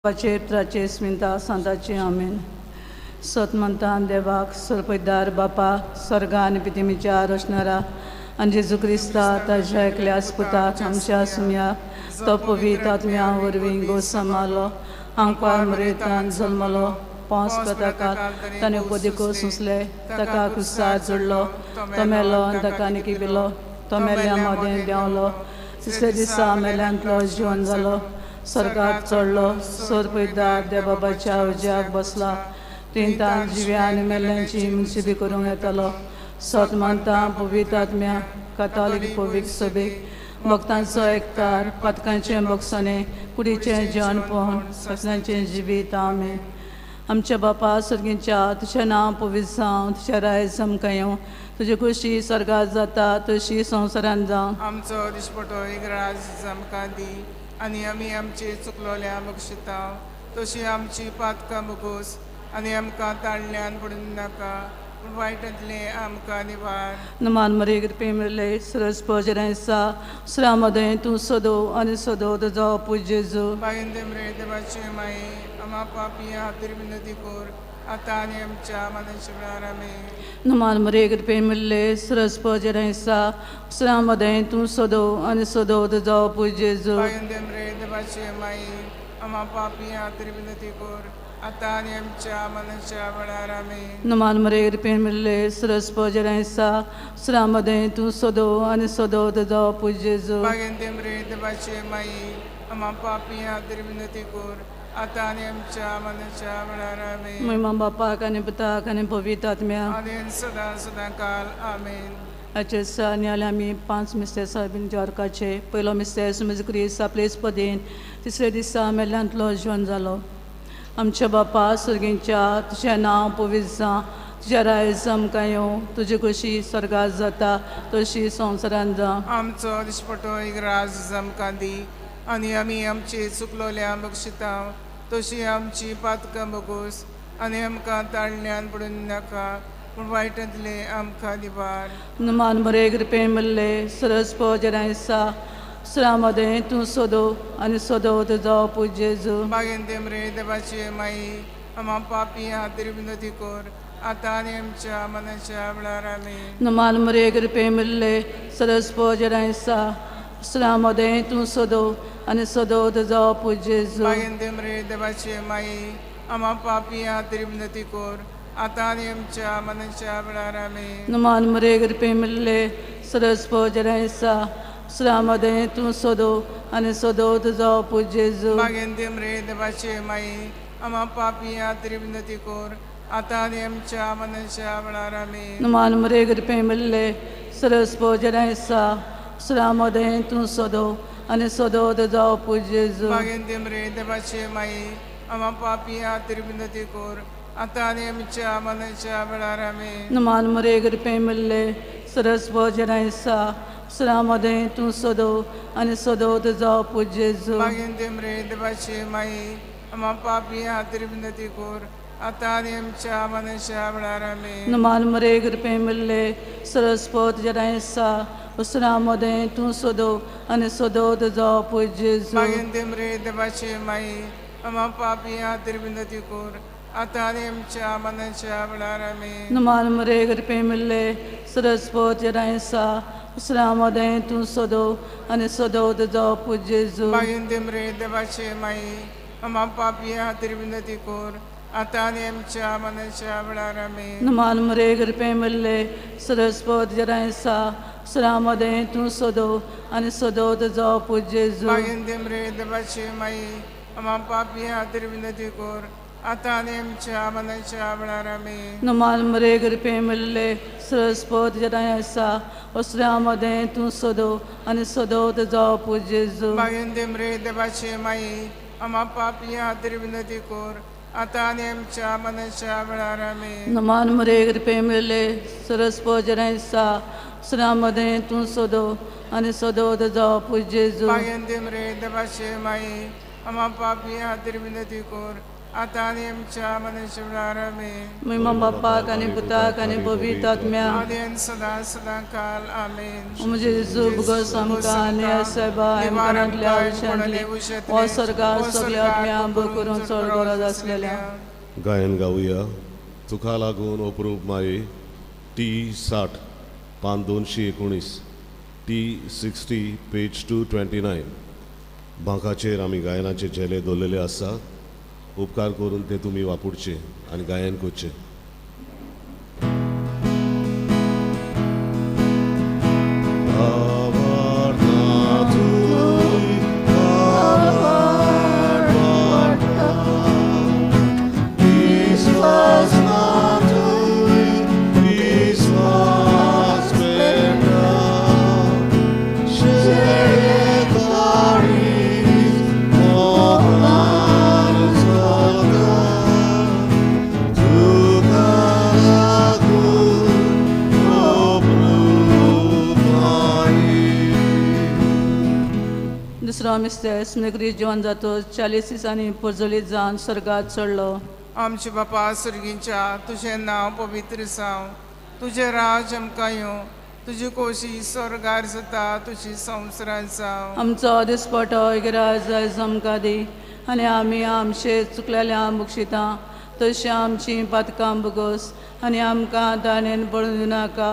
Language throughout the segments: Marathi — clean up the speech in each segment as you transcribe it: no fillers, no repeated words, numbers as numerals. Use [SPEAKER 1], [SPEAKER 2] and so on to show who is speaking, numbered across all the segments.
[SPEAKER 1] त्राचे स्मिता सांताचे आमेन. सतमंतान देवाक सरपयदार बापा स्वर्गा आनी पितिमीच्या रोशनारा आनी जेजू क्रिस्ता ताज्या एकल्या पुताक आमच्या सुम्या तो पवित्र आत्म्या वरवीं घोस सांबाळलो हांकां मरेतान जल्मलो पांच पताकात ताणें उपदिको सुसले ताका क्रुसार जोडलो तो मेलो आनी ताका निकिबिलो तो मेल्या मोदें देंवलो तिसऱ्या दिसा मेल्यांतलो जिवन जालो स्वर्गाक चडलो सरपयदार देवाबाच्या उज्याक बसला तेंतान जिव्या आनी मेल्यांची मुनसिबी करूंक येतालो सतमंतां पवित्र आत्म्या कातोलीक पवित्र सभेक भक्तांचो एकतार पातकांचें बगसणें कुडीचें जेवण पोवन सगळ्यांचें जिवीत आमेन. आमच्या बापा सर्गीच्या तुजें नांव पवित्र जावं तुजें रायज आमकां येवं तुजी खुशी स्वर्गांत जाता तशी संवसारांत जावं.
[SPEAKER 2] आमचो दिसपटो एक राज आमकां दी आनी आमी आमचे चुकलोल्या बक्षिता तशी आमची पातकां मुगोस आनी आमकां ताळ्यान पडूंक नाका पूण वायटांतले आमकां निवार.
[SPEAKER 1] नमान मरे कृपे मिळले सरस पजरांसा श्रामदय तूं सदो आनी सदो तुजो पूज जेजू
[SPEAKER 2] बायंदे मरे देवाचे माये आमा पापियां खातीर विनंती कर आतां आनी आमच्या मनाच्या वेळार आमेन.
[SPEAKER 1] नमान मरे कृपे मिळले सरस पजरांसा श्रामदय तूं सदो आनी सदो तुजो पूज जेजू
[SPEAKER 2] बायंदे मरे देवाचे माये आमा पापियां खातीर विनंती कर आतां आनी आमच्या मनाच्या वेळार आमेन.
[SPEAKER 1] नमान मरे कृपे मिळले सरस पजरांसा श्रामदय तूं सदो आनी सदो तुजो पूज जेजू
[SPEAKER 2] बागेंदे मरे देवाचे माये आमा पापियां खातीर विनंती कर आतां आनी आमच्या मनाच्या वेळार आमेन.
[SPEAKER 1] महिमा बापाक आनी पुताक आनी पवित्र आत्म्या
[SPEAKER 2] आनी सदां सदां काल आमेन.
[SPEAKER 1] हाचे दिसा जाल्यार आमी 5 मिस्तेर साहेबींच्या अर्काचे पयलो मिस्तेर सुमेज क्रिस्त आपले पदेन तिसऱ्या दिसा मेल्यांतलो जिवन जालो. आमच्या बापा सर्गीच्या तुजें नांव पवित्र जावं तुजें रायज आमकां येवं तुजी खुशी स्वर्गांत जाता तशी संवसारांत जावं.
[SPEAKER 2] आमचो दिसपटो एक राज आमकां दी आनी आमी आमचे चुकलोल्या बक्षिता तशी आमची पातकां बगोस आनी आमकां ताळ्यान पडूंक नाका पूण वायटांतले आमकां निवार.
[SPEAKER 1] नमान मरे कृपे मिळले सरस पजरांसा श्रामदय तूं सदो आनी सदो तुजो पूज जेजू
[SPEAKER 2] बागेंदे मरे देवाचे माये आमा पापियां खातीर विनंती कर आतां आनी आमच्या मनाच्या वेळार आमेन.
[SPEAKER 1] नमान मरे कृपे मिळले सरस पजरांसा श्रामदय तूं सदो आनी सदो तुजो पूज जेजू
[SPEAKER 2] बागेंदे मरे देवाचे माये आमा पापियां खातीर विनंती कर आतां आनी आमच्या मनाच्या वेळार आमेन.
[SPEAKER 1] नमान मरे कृपे मिळले सरस पजरांसा श्रामदय तूं सदो आनी सदो तुजो पूज जेजू
[SPEAKER 2] बागेंदे मरे देवाचे माये आमा पापियां खातीर विनंती कर आतां आनी आमच्या मनाच्या वेळार आमेन.
[SPEAKER 1] नमान मरे कृपे मिळले सरस पजरांसा श्रामदय तूं सदो आनी सदो तुजो पूज जेजू
[SPEAKER 2] बागेंदे मरे देवाचे माये आमा पापियां खातीर विनंती कर आतां आनी आमच्या मनाच्या वेळार आमेन.
[SPEAKER 1] नमान मरे कृपे मिळले सरस पजरांसा श्रामदय तूं सदो आनी सदो तुजो पूज जेजू
[SPEAKER 2] बागेंदे मरे देवाचे माये आमा पापियां खातीर विनंती कर आतां आनी आमच्या मनाच्या वेळार आमेन.
[SPEAKER 1] नमान मरे कृपे मिळले सरस पजरांसा श्रामदय तूं सदो आनी सदो तुजो पूज जेजू
[SPEAKER 2] बागेंदे मरे देवाचे माये आमा पापियां खातीर विनंती कर आतां आनी आमच्या मनाच्या वेळार आमेन.
[SPEAKER 1] नमान मरे कृपे मिळले सरस पजरांसा श्रामदय तूं सदो आनी सदो तुजो पूज जेजू
[SPEAKER 2] बागेंदे मरे देवाचे माये आमा पापियां खातीर विनंती कर आतां आनी आमच्या मनाच्या वेळार आमेन.
[SPEAKER 1] नमान मरे कृपे मिळले सरस पजरांसा श्रामदय तूं सदो आनी सदो तुजो पूज जेजू
[SPEAKER 2] बागेंदे मरे देवाचे माये आमा पापियां खातीर विनंती कर आतां आनी आमच्या मनाच्या वेळार आमेन.
[SPEAKER 1] नमान मरे कृपे मिळले सरस पजरांसा श्रामदय तूं सदो आनी सदो तुजो पूज जेजू
[SPEAKER 2] बागेंदे मरे देवाचे माये आमा पापियां खातीर विनंती कर आतां आनी आमच्या मनाच्या वेळार आमेन.
[SPEAKER 1] नमान मरे कृपे मिळले सरस पजरांसा श्रामदय तूं सदो आनी सदो तुजो पूज जेजू
[SPEAKER 2] बागेंदे मरे देवाचे माये आमा पापियां खातीर विनंती कर आता आणि आमच्या मनुष्यवरार आमेन.
[SPEAKER 1] महिमा बापाक आनी पुताक आनी पवित्र आत्म्या
[SPEAKER 2] आदी आणि सदा सदा काल आमेन.
[SPEAKER 1] म्हणजे जुबगस आमकां आनी सायबा आमकांतल्या आयुश्यांतली हो सरकार सगळ्या आत्म्या करून चड गरज आसलेल्या.
[SPEAKER 3] गायन गावया. तुका लागून अप्रूप माये T60 पान 219 T60 पेज 229 भांकाचेर आमी गायनाचे झेले दवरलेले आसा. उपकार करून ते तुमी वापरचे आनी गायन करचें.
[SPEAKER 1] दुसरो मिस्तेस नगरी जेवण जातो 40 दिसांनी परजळीत जावन सर्गात चडलो.
[SPEAKER 2] आमचे बापा सुर्गींच्या तुझें नांव पवित्र जावं. तुझें राज आमकां येवं. तुजी खोशी स्वर्गार जाता तुजी संवसारांत जावं.
[SPEAKER 1] आमचो दिसपटो इगराज आयज आमकां दी आनी आमी आमचे चुकलेल्यांक बक्षिता तशी आमची पातकां बगोस आनी आमकां दाणेन पडूं दिनाका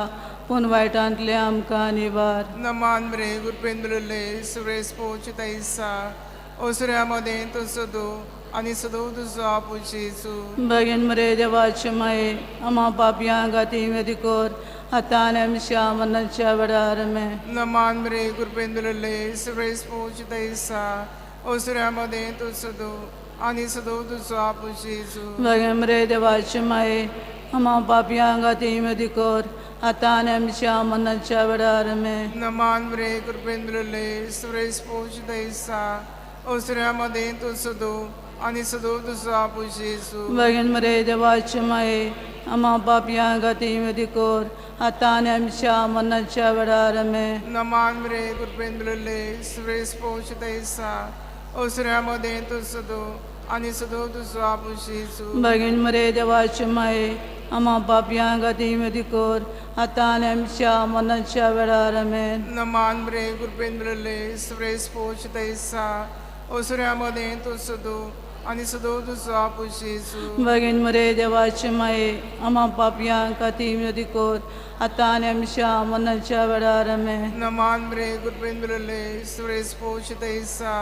[SPEAKER 1] पूण वायटांतले आमकां निवार.
[SPEAKER 2] नमान बरे गुरपेंद्रले सुरेश पोच तैसा ओसऱ्यामध्ये तो सदो आणि सदो तुझो आपुचेचो.
[SPEAKER 1] बेगीन मरे देवाचे माये आमा पापयां गाती वेदी कोर आतां आमच्या मरणाच्या वेळार मे.
[SPEAKER 2] नमान बरे गुरपेंद्रले सुरेश पोच तैसा ओसऱ्यामध्ये तो सदो आणि सदो तुझो आपुचेचो.
[SPEAKER 1] बेगीन मरे देवाचे माये आमा पापयां गाती वेदी कोर आतां आमच्या मरणाच्या वेळार मे.
[SPEAKER 2] नमान बरे गुरपेंद्रले सुरेश पोच तैसा ओसऱ्यामध्ये तो सदो आणि सदो तुझो आपुचेचो.
[SPEAKER 1] बेगीन मरे देवाचे माये आमा पापयां गाती वेदी कोर आतां आमच्या मरणाच्या वेळार मे.
[SPEAKER 2] नमान बरे गुरपेंद्रले सुरेश पोच तैसा ओसऱ्यामध्ये तो सदो आणि सदो तुझो आपुचेचो.
[SPEAKER 1] बेगीन मरे देवाचे माये आमा पापयां गाती वेदी कोर आतां आमच्या मरणाच्या वेळार मे.
[SPEAKER 2] नमान बरे गुरपेंद्रले सुरेश पोच तैसा ओसऱ्यामध्ये तो सदो आणि सदो तुझो आपुचेचो.
[SPEAKER 1] बेगीन मरे देवाचे माये आमा पापयां गाती वेदी कोर आतां आमच्या मरणाच्या वेळार मे.
[SPEAKER 2] नमान बरे गुरपेंद्रले सुरेश पोच तैसा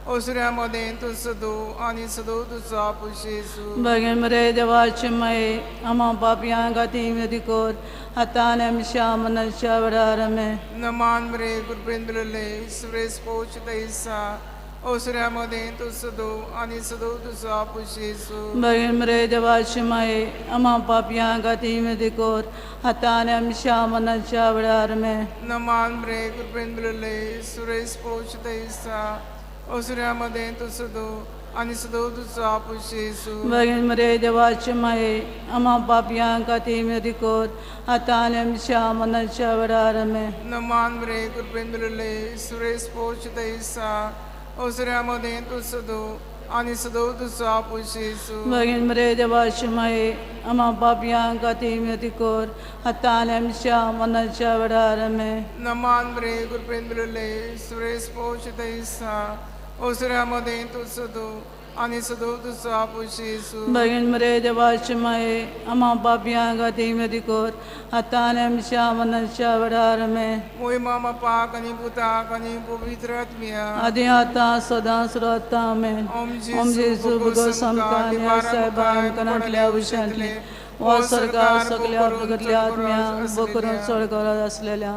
[SPEAKER 2] ओसऱ्यामध्ये तो सदो आणि सदो तुझो आपुचेचो.
[SPEAKER 1] बेगीन मरे देवाचे माये आमा पापयां गाती वेदी कोर आतां आमच्या मरणाच्या वेळार मे.
[SPEAKER 2] नमान बरे गुरपेंद्रले सुरेश पोच तैसा ओसऱ्यामध्ये तो सदो आणि सदो तुझो आपुचेचो.
[SPEAKER 1] बेगीन मरे देवाचे माये आमा पापयां गाती वेदी कोर आतां आमच्या मरणाच्या वेळार मे.
[SPEAKER 2] नमान बरे गुरपेंद्रले सुरेश पोच तैसा ओसऱ्यामध्ये तो सदो आणि सदो तुझो आपुचेचो.
[SPEAKER 1] बेगीन मरे देवाचे माये आमा पापयां गाती वेदी कोर आतां आमच्या मरणाच्या वेळार मे.
[SPEAKER 2] नमान बरे गुरपेंद्रले सुरेश पोच तैसा ओसऱ्यामध्ये तो सदो आणि सदो तुझो आपुचेचो.
[SPEAKER 1] बेगीन मरे देवाचे माये आमा पापयां गाती वेदी कोर आतां आमच्या मरणाच्या वेळार मे.
[SPEAKER 2] नमान बरे गुरपेंद्रले सुरेश पोच तैसा ओसऱ्यामध्ये तो सदो आणि सदो तुझो आपुचेचो.
[SPEAKER 1] बेगीन मरे देवाचे माये आमा पापयां गाती वेदी कोर आतां आमच्या मरणाच्या वेळार मे.
[SPEAKER 2] मोहिमा बापाक आणि पुताक आणि पवित्र आत्म्या
[SPEAKER 1] आदी आतां सदां सुरत आमेन. ओम जेजू बगोस आमकां आनी सायबा आमकांतल्या आयुश्यांतली हो सरकार सगळ्या भगतल्या आत्म्या बकरून चड गरज आसलेल्या.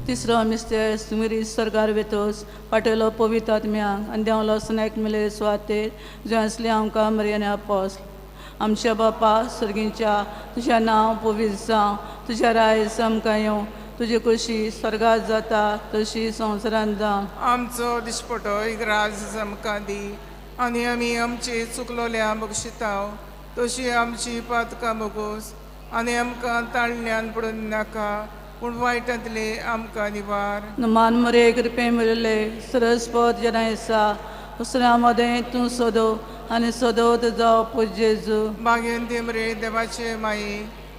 [SPEAKER 1] तिसरो मिस्तेर तुमी सरकार वेतोस पाटेलो पवित्र आत्म्यांक आनी देंवलो स्नेक मिले सुवातेर जंय आसली आमकां मरियाने आपोस आमच्या बापा सर्गींच्या तुझें नांव पवित्र जावं तुझें रायज आमकां येवं तुजी खुशी स्वर्गांत जाता तशी संवसारांत जावं
[SPEAKER 2] आमचो दिसपटो एक राज आमकां दी आनी आमी आमची चुकलोल्या बक्षितांव तशी आमची पातकां बगोस आनी आमकां ताळण्यान पडून नाका पूण वायटांतले आमकां निवार
[SPEAKER 1] मान मरे कृपे मिळले सरस्वत जनायसा उसऱ्या मदें तूं सोदो आनी सोदोत जावं पूज जेजू
[SPEAKER 2] मागीर देमरे देवाचे माये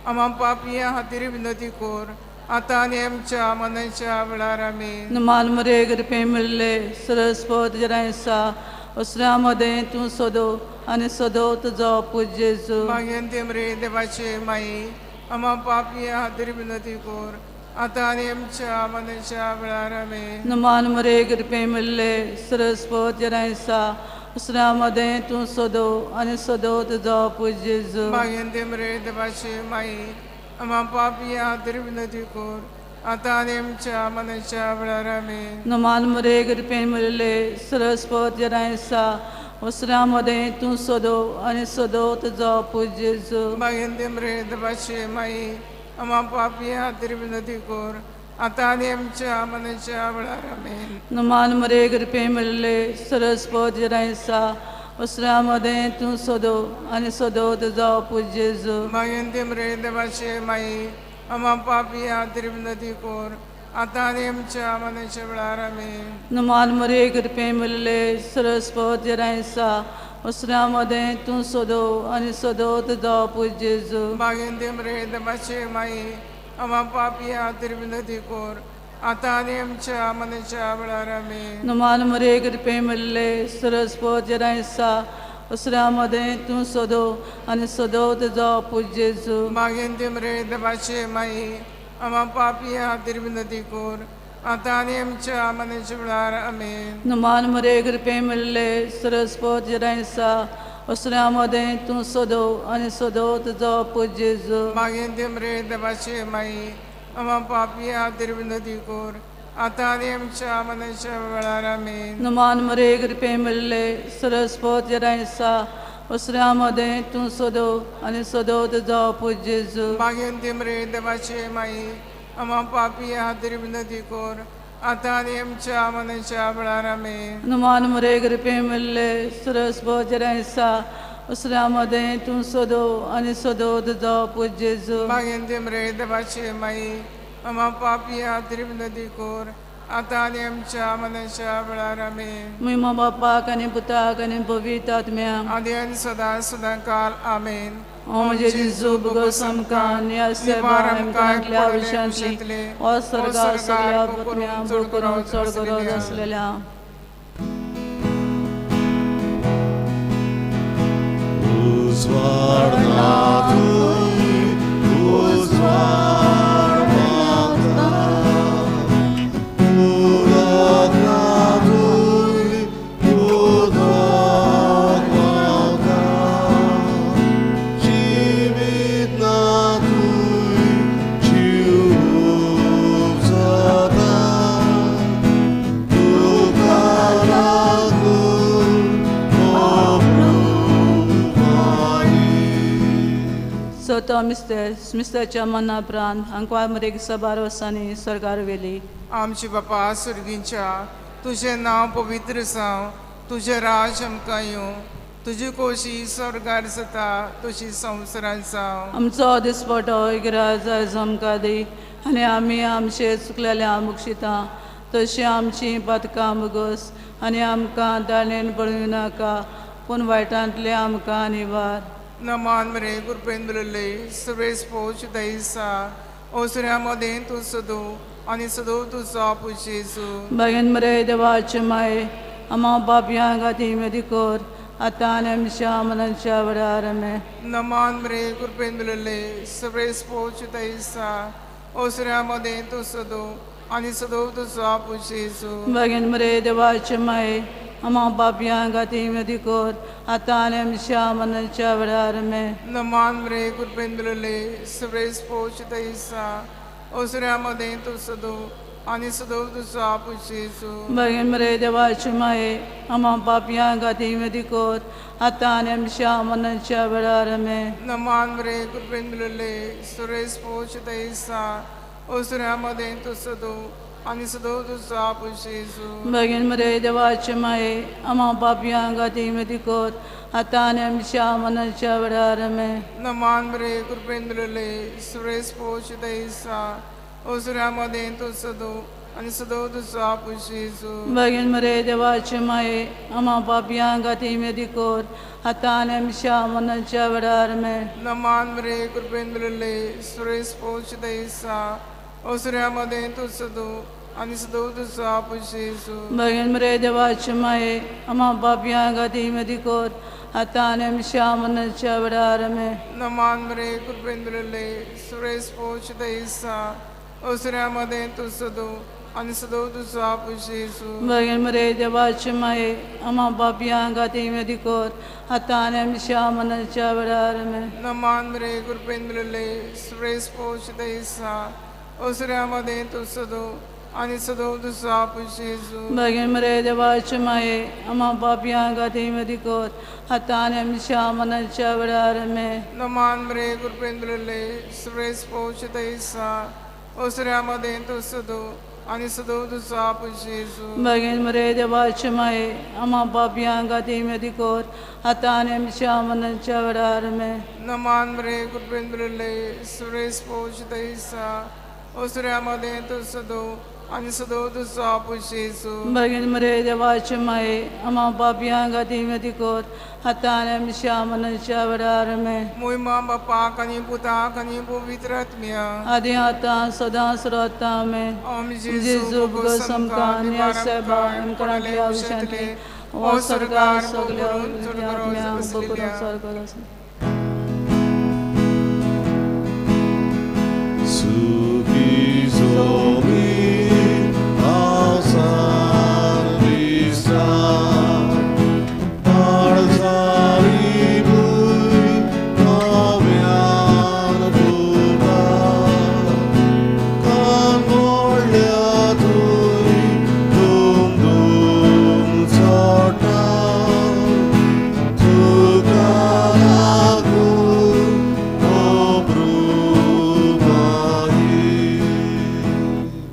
[SPEAKER 2] आमा पापियां खातीर विनंती कोर आतां आनी आमच्या मनाच्या वेळार आमेन
[SPEAKER 1] मान मरे कृपे मिळले सरस्वत जनायसा उसऱ्या मदें तूं सोदो आनी सोदोत जावं पूज जेजू
[SPEAKER 2] मागीर देमरे देवाचे माये आमा पापियां खातीर विनंती कोर आतां आनी आमच्या मनाच्या वेळार आमेन
[SPEAKER 1] मान मरे कृपे मिळले सरस्वत जनायसा उसऱ्या मदें तूं सोदो आनी सोदोत जावं पूज जेजू
[SPEAKER 2] मागीर देमरे देवाचे माये आमा पापियां खातीर विनंती कोर आतां आनी आमच्या मनाच्या वेळार आमेन
[SPEAKER 1] मान मरे कृपे मिळले सरस्वत जनायसा उसऱ्या मदें तूं सोदो आनी सोदोत जावं पूज जेजू
[SPEAKER 2] मागीर देमरे देवाचे माये आमा पापियां खातीर विनंती कोर आतां आनी आमच्या मनाच्या वेळार आमेन
[SPEAKER 1] मान मरे कृपे मिळले सरस्वत जनायसा उसऱ्या मदें तूं सोदो आनी सोदोत जावं पूज जेजू
[SPEAKER 2] मागीर देमरे देवाचे माये आमा पापियां खातीर विनंती कोर आतां आनी आमच्या मनाच्या वेळार आमेन
[SPEAKER 1] मान मरे कृपे मिळले सरस्वत जनायसा उसऱ्या मदें तूं सोदो आनी सोदोत जावं पूज जेजू
[SPEAKER 2] मागीर देमरे देवाचे माये आमा पापियां खातीर विनंती कोर आतां आनी आमच्या मनाच्या वेळार आमेन
[SPEAKER 1] मान मरे कृपे मिळले सरस्वत जनायसा उसऱ्या मदें तूं सोदो आनी सोदोत जावं पूज जेजू
[SPEAKER 2] मागीर देमरे देवाचे माये आमा पापियां खातीर विनंती कोर आतां आनी आमच्या मनाच्या वेळार आमेन
[SPEAKER 1] मान मरे कृपे मिळले सरस्वत जनायसा उसऱ्या मदें तूं सोदो आनी सोदोत जावं पूज जेजू
[SPEAKER 2] मागीर देमरे देवाचे माये आमा पापियां खातीर विनंती कोर आतां आनी आमच्या मनाच्या वेळार आमेन
[SPEAKER 1] मान मरे कृपे मिळले सरस्वत जनायसा उसऱ्या मदें तूं सोदो आनी सोदोत जावं पूज जेजू
[SPEAKER 2] मागीर देमरे देवाचे माये आमा पापियां खातीर विनंती कोर आतां आनी आमच्या मनाच्या वेळार आमेन
[SPEAKER 1] मान मरे कृपे मिळले सरस्वत जनायसा उसऱ्या मदें तूं सोदो आनी सोदोत जावं पूज जेजू
[SPEAKER 2] मागीर देमरे देवाचे माये आमा पापियां खातीर विनंती कोर आतां आनी आमच्या मनाच्या वेळार आमेन
[SPEAKER 1] महिमा बापाक आनी पुताक आनी पवित्र आत्म्यांक
[SPEAKER 2] आदी आनी सदां सदां काल आमेन
[SPEAKER 1] ओ म्हणजे जेजू बगोस आमकां नियासे बाळांतल्या विशांतली ओ सर्गा सगळ्या पत्म्या बळ करून चड गरज आसलेल्या तो मिस्तेच्या मना प्रांत अंकवा मरेग सबार वर्सांनी सरकार वेली
[SPEAKER 2] आमची बापा सुर्गींच्या तुझें नांव पवित्र जावं तुझें राज आमकां येवं तुजी खोशी स्वर्गार जाता तशी संवसारांत जावं
[SPEAKER 1] आमचो दिसपटो इगराज आयज आमकां दी आनी आमी आमचे चुकलेल्या मुक्षिता तशी आमची पातकां बगोस आनी आमकां दाळेन पडूं नाका पूण वायटांतले आमकां निवार
[SPEAKER 2] नमान मरे गुरपेन बिलले सवेस पोच दैसा ओसऱ्या मदें तूं सदो आनी सदो तुजो पुजेजू
[SPEAKER 1] बागेन मरे देवाचे माये आमा पापयां गाती मेदी कोर आतां आनी आमच्या मनाच्या वेळार आमे
[SPEAKER 2] नमान मरे गुरपेन बिलले सवेस पोच दैसा ओसऱ्या मदें तूं सदो आनी सदो तुजो पुजेजू
[SPEAKER 1] बागेन मरे देवाचे माये आमा पापयां गाती मेदी कोर आतां आनी आमच्या मनाच्या वेळार आमे
[SPEAKER 2] नमान मरे गुरपेन बिलले सवेस पोच दैसा ओसऱ्या मदें तूं सदो आनी सदो तुझो आपुश Yesu
[SPEAKER 1] Bagin mare devachi mai, ama papiyan gati medikot, atanem shaman chavarame.
[SPEAKER 2] नमान मरे कृपेंद्रले सुरेश पोचत ईसा ओसऱ्यामध्ये तू सदो आणि सदो तुझो आपुश Yesu
[SPEAKER 1] Bagin mare devachi mai, ama papiyan gati medikot, atanem shaman chavarame.
[SPEAKER 2] नमान मरे कृपेंद्रले सुरेश पोचत ईसा ओसऱ्यामध्ये तू सदो आणि सदो तुझो आपुश Yesu
[SPEAKER 1] Bagin mare devachi mai, ama papiyan gati medikot, atanem shaman chavarame.
[SPEAKER 2] नमान मरे कृपेंद्रले सुरेश पोचत ईसा ओसऱ्यामध्ये तू सदो आणि सदो तुझो आपुश Yesu
[SPEAKER 1] Bagin mare devachi mai, ama papiyan gati medikot, atanem shaman chavarame.
[SPEAKER 2] नमान मरे कृपेंद्रले सुरेश पोचत ईसा ओसऱ्यामध्ये तू सदो आणि सदो तुझो आपुश Yesu
[SPEAKER 1] Bagin mare devachi mai, ama papiyan gati medikot, atanem shaman chavarame.
[SPEAKER 2] नमान मरे कृपेंद्रले सुरेश पोचत ईसा ओसऱ्यामध्ये तू सदो आणि सदो तुझो आपुश Yesu
[SPEAKER 1] Bagin mare devachi mai, ama papiyan gati medikot, atanem shaman chavarame.
[SPEAKER 2] नमान मरे कृपेंद्रले सुरेश पोचत ईसा ओसऱ्यामध्ये तू सदो आणि सदो तुझो आपुश Yesu
[SPEAKER 1] Bagin mare devachi mai, ama papiyan gati medikot, atanem shaman chavarame.
[SPEAKER 2] नमान मरे कृपेंद्रले सुरेश पोचत ईसा ओसऱ्यामध्ये तू सदो आणि सदो तुझो आपुश Yesu
[SPEAKER 1] Bagin mare devachi mai, ama papiyan gati medikot, atanem shaman chavarame.
[SPEAKER 2] महिमा बापा कनी पुता कनी पवित्र आत्म्या
[SPEAKER 1] Adi ata sada srota me.
[SPEAKER 2] ओम
[SPEAKER 1] Jesu go samkanya seba imkanali avshanti. O sargar soglya vidyatmya bukuro sargaras.
[SPEAKER 3] Sukizomi alsalvista Arzaribui novian puta Kanvolyatui dum dum sota Tukalagu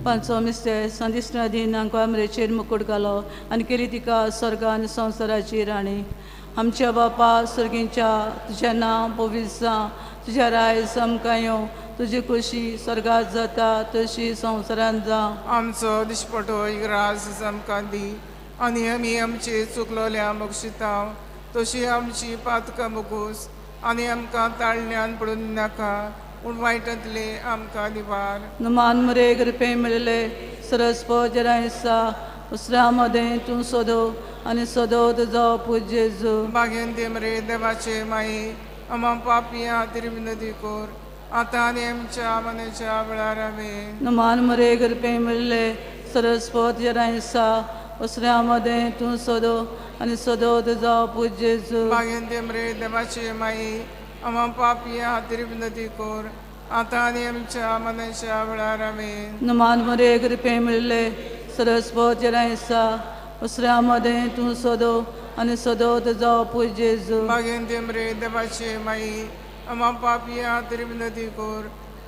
[SPEAKER 1] Pancho miste sandisna din anko amre cher mukut galo आणि केली तिका स्वर्ग आणि संसाराची राणी आमच्या बापा स्वर्गींच्या तुझे नाव पवित्र तुझ्या राय समकायो तुझी खुशी स्वर्गात जाता तशी संसारात जा
[SPEAKER 2] आमचो दिशपटो इग्रास चमकांदी आणि आमी आमचे चुकलोल्या बक्षिता तशी आमची पातकां बगूस आणि आमकां ताळण्यान पडून नाका पूण वायटांतले आमकां दिवार
[SPEAKER 1] नमान मरे कृपे मिळले सरस्पो जरायसा उसरामध्ये तू सोदो आणि सदोद जाव पूज्य जेजू
[SPEAKER 2] बागेन दे मरे देवाचे माई आमा पापियां खातीर विनंती कोर आतां आनी आमच्या मनाच्या वेळार आमेन
[SPEAKER 1] नमान मरे कृपे मिळले सरस्पो जरायसा उसरामध्ये तू सोदो आणि सदोद जाव पूज्य जेजू
[SPEAKER 2] बागेन दे मरे देवाचे माई आमा पापियां खातीर विनंती कोर आतां आनी आमच्या मनाच्या वेळार आमेन
[SPEAKER 1] नमान मरे कृपे मिळले सरस्पो जरायसा उसरामध्ये तू सोदो आणि सदोद जाव पूज्य जेजू
[SPEAKER 2] बागेन दे मरे देवाचे माई आमा पापियां खातीर विनंती कोर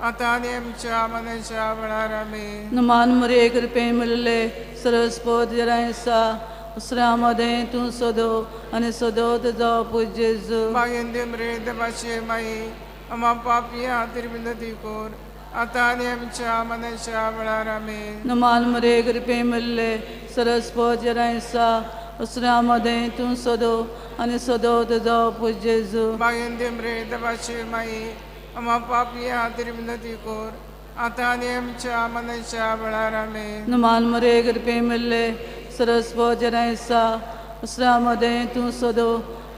[SPEAKER 2] आतां आनी आमच्या मनाच्या वेळार आमेन
[SPEAKER 1] नमान मरे कृपे मिळले सरस्पो जरायसा उसरामध्ये तू सोदो आणि सदोद जाव पूज्य जेजू
[SPEAKER 2] बागेन दे मरे देवाचे माई आमा पापियां खातीर विनंती कोर आतां आनी आमच्या मनाच्या वेळार आमेन
[SPEAKER 1] नमान मरे कृपे मिळले सरस्पो जरायसा उसरामध्ये तू सोदो आणि सदोद जाव पूज्य जेजू
[SPEAKER 2] बागेन दे मरे देवाचे माई आमा पापियां खातीर विनंती कोर आतां आनी आमच्या मनाच्या वेळार आमेन
[SPEAKER 1] नमान मरे कृपे मिळले सरस्पो जरायसा उसरामध्ये तू सोदो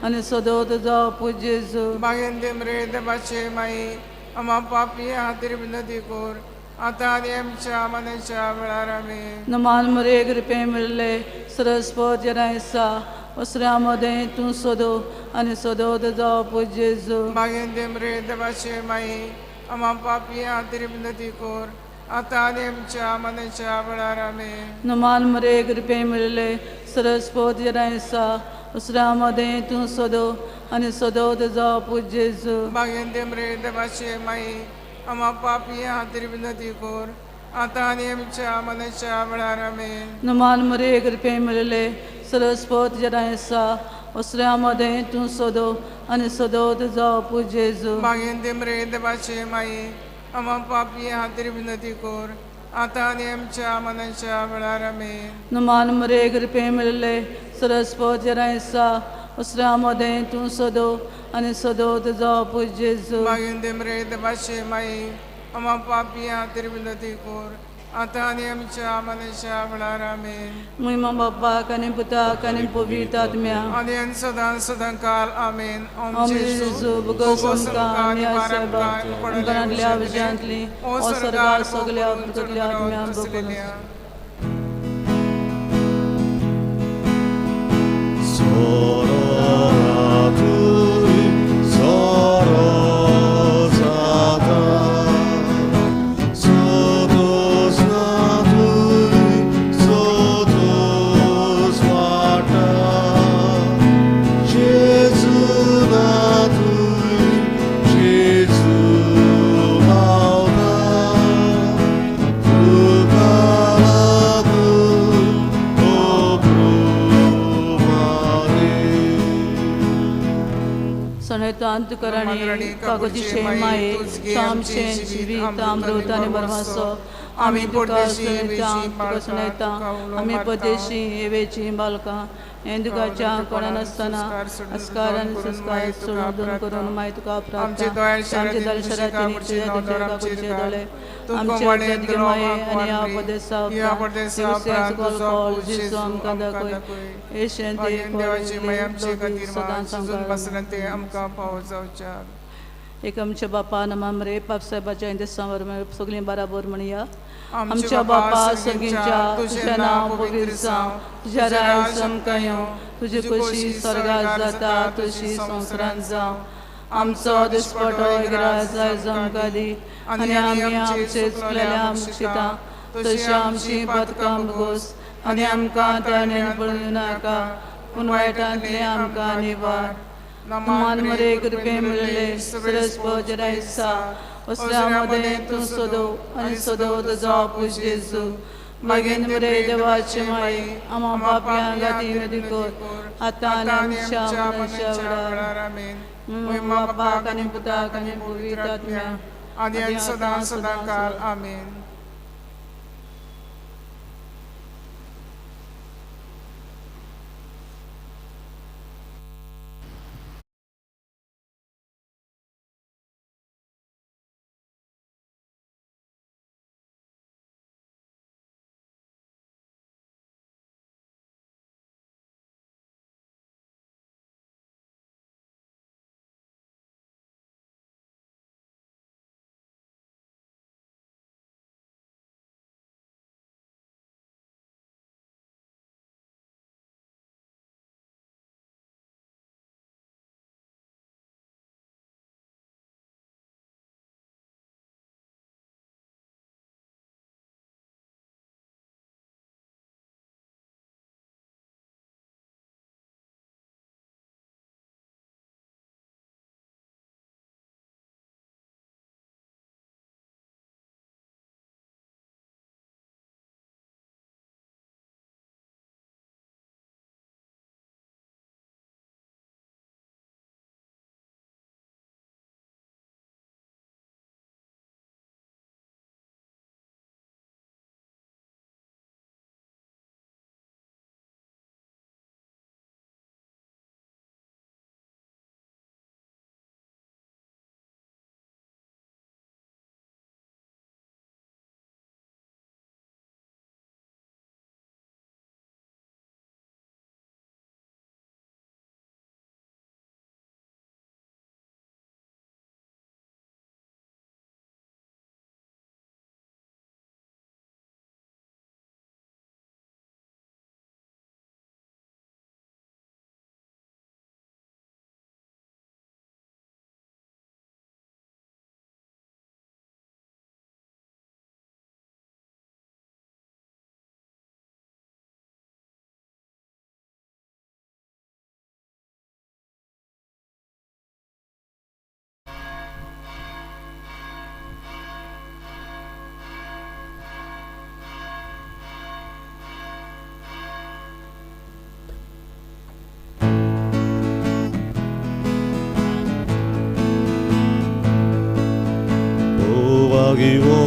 [SPEAKER 1] आणि सदोद जाव पूज्य जेजू
[SPEAKER 2] बागेन दे मरे देवाचे माई आमा पापियां खातीर विनंती कोर आतां आनी आमच्या मनाच्या वेळार आमेन
[SPEAKER 1] नमान मरे कृपे मिळले सरस्पो जरायसा उसरामध्ये तू सोदो आणि सदोद जाव पूज्य जेजू
[SPEAKER 2] बागेन दे मरे देवाचे माई आमा पापियां खातीर विनंती कोर आता आणि आमच्या मनाच्या वेळार आमेन.
[SPEAKER 1] नमान मरे कृपे मिळले सरस्वत जरायसा उसरामध्ये तू सदो आणि सदो तुझा पूज जेजू
[SPEAKER 2] भाग्यंते मरे देवाचे माई आम्हा पापी हातीर विनंती कोर आता आणि आमच्या मनाच्या वेळार आमेन.
[SPEAKER 1] नमान मरे कृपे मिळले सरस्वत जरायसा उसरामध्ये तू सदो आणि सदो तुझा पूज जेजू
[SPEAKER 2] भाग्यंते मरे देवाचे माई आम्हा पापी हातीर विनंती कोर आता आणि आमच्या मनाच्या वेळार आमेन.
[SPEAKER 1] नमान मरे कृपे मिळले सरस्वत जरायसा उसरामध्ये तू सदो आणि सदो तुझा पूज जेजू
[SPEAKER 2] भाग्यंते मरे देवाचे माई आम्हा पापी हातीर विनंती कोर आता आणि आमच्या मनाच्या वेळार आमेन.
[SPEAKER 1] महिमा बाप्पा कने पुता कने पवित्रात्म्या
[SPEAKER 2] आणि सदा सदा काल आमेन.
[SPEAKER 1] Om Jesu bugosam ka mia seba umbranlia vijantli o sargar soglia putlia mia bukulas. Sanaitan tukarani kagujiche mai samche jivita amrutane barmaso ami tukar sanaitan ami padeshi evechi balka ఎందుకచ్చా కొననస్తన అస్కారన్ సంస్కార సునదున్ కరుణ మైతుకా ప్రాప్త आमचे दलशराची निश्चय तुझ्या कुचेदले आमचे अध्यक्षमाये आणि आपदेसा कॉल जिसो आमकां दाखय एशेंते
[SPEAKER 2] आमचे खातीर सुजून बसलंते आमकां पाव जावच्या.
[SPEAKER 1] एक आमच्या बापा नमामरे पाप साहेबाच्या इंदेसावर सगळी बराबर म्हणया. आमच्या बापा सगळींच्या तुझे नाव पवित्र जावं, तुझ्या राज समकायो, तुझी खुशी स्वर्गात जाता तुझी संसारांत जावं. आमचो दिसपटो इग्राजाय जमका दी आणि आमी आमचे चुकलेल्या मुक्षिता तशी आमची पातकां बगोस आणि आमकां ताणेन पडूं नाका पूण वायटांतले आमकां निवार. नमान मरे कृपे मिळले सरस्वत जरायसा उसरामध्ये तू सदो आणि सदो तुझा पूज जेजू मागीन मरे देवाचे माई आम्हा पाप्यां गाती नदीकोर आता आणि आमच्या मनाच्या वेळार
[SPEAKER 2] आमेन.
[SPEAKER 1] महिमा बाप्पा कने पुता कने पवित्रात्म्या
[SPEAKER 2] आदी सदा सदा काल आमेन.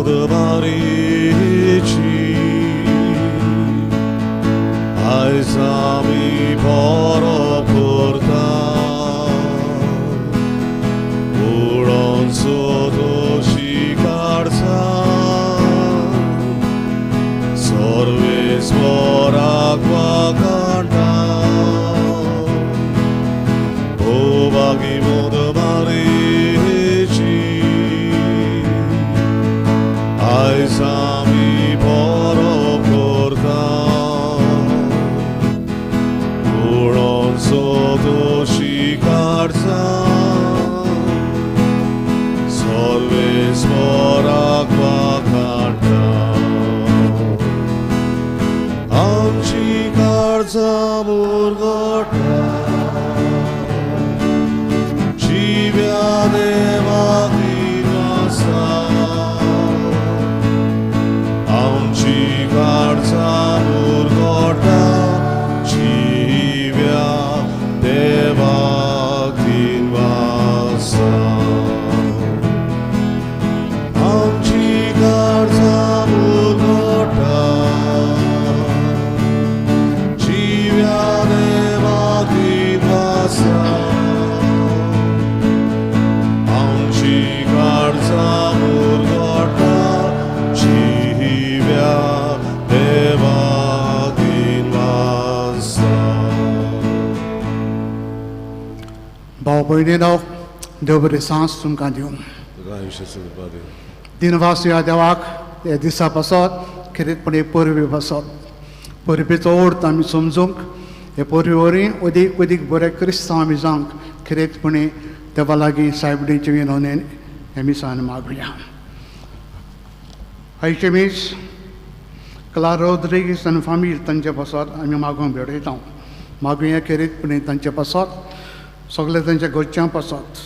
[SPEAKER 3] मोदमारीची आयज आमी परब करता उडोनचो दोशी काडचा सर्वेस्वराक वाकांटा भोवभागी मोदमारीची आयज आमी परब करता उडोनचो दोशी काडचा सर्वेस्वराक वाकांटा आमची काळजां मुरगोटा जिव्या देवाक दिनासा आमची काळजां मुरगोटा जिव्या देवाक दिनवासा आमची काळजां मुरगोटा जिव्या देवाक दिनवासा आमची काळजां मुरगोटा जिव्या देवाक दिनवासा
[SPEAKER 4] भाव भयणीनो देव बरी सांज तुमकां दिवं
[SPEAKER 3] तुका आयुश्य सुखा दी
[SPEAKER 4] दिनवास ह्या देवाक हे दिसा पासत खरेंचपणी परबी पासत परबीचो अर्थ आमी समजूंक हे परबी वरी अदीक अदीक बरे क्रिस्तांव आमी जावंक खरेंचपणी देवा लागीं सायबडीचे विनवणेन हे मिसान मागुया आयचे मीस क्लारा रोड्रिगीस आनी फामील तांचे पासत आमी मागूंक भेटयता मागुया खरेंचपणी तांचे पासत सगळे तांच्या घरच्यां पासत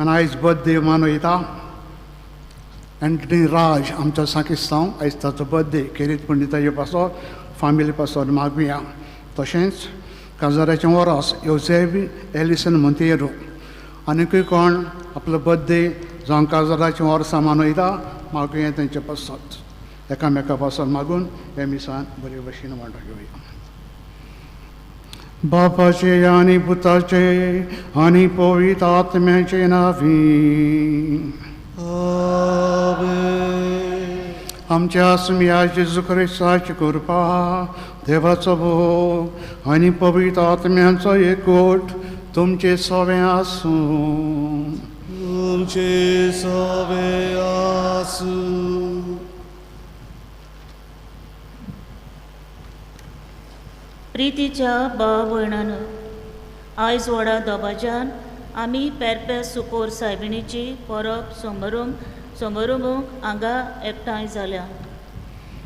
[SPEAKER 4] आनी आयज बर्थडे मनयता एंटनी राज आमचो साकिस्तांव आयज ताचो बर्थडे खरेंचपणी ताजे पासत फामिली पासत मागुया तशेंच काजाराचें वरस योसेफ एलिसन मोंतेरो आनीकूय कोण आपलो बर्थडे जावं काजाराचें वर्सां मनयता मागुया तांचे पासत एकामेका पासत मागून हे मिसान बरे भशेन वांटो घेवया बापाचे आनी पुताचे आनी पवित्र आत्म्याचे नावी आमच्या आसम्या जेजू क्रिस्ताची कृपा देवाचो भोग आनी पवित्र आत्म्याचो एकवट तुमचे सगळे आसूं
[SPEAKER 3] तुमचे सवे आसूं
[SPEAKER 5] प्रितीच्या भाव भयणांनो आयज व्हडा दोबाज्यान आमी पेरपे सुकोर सायबिणीची परब समारंभूंक हांगा एकठांय जाल्या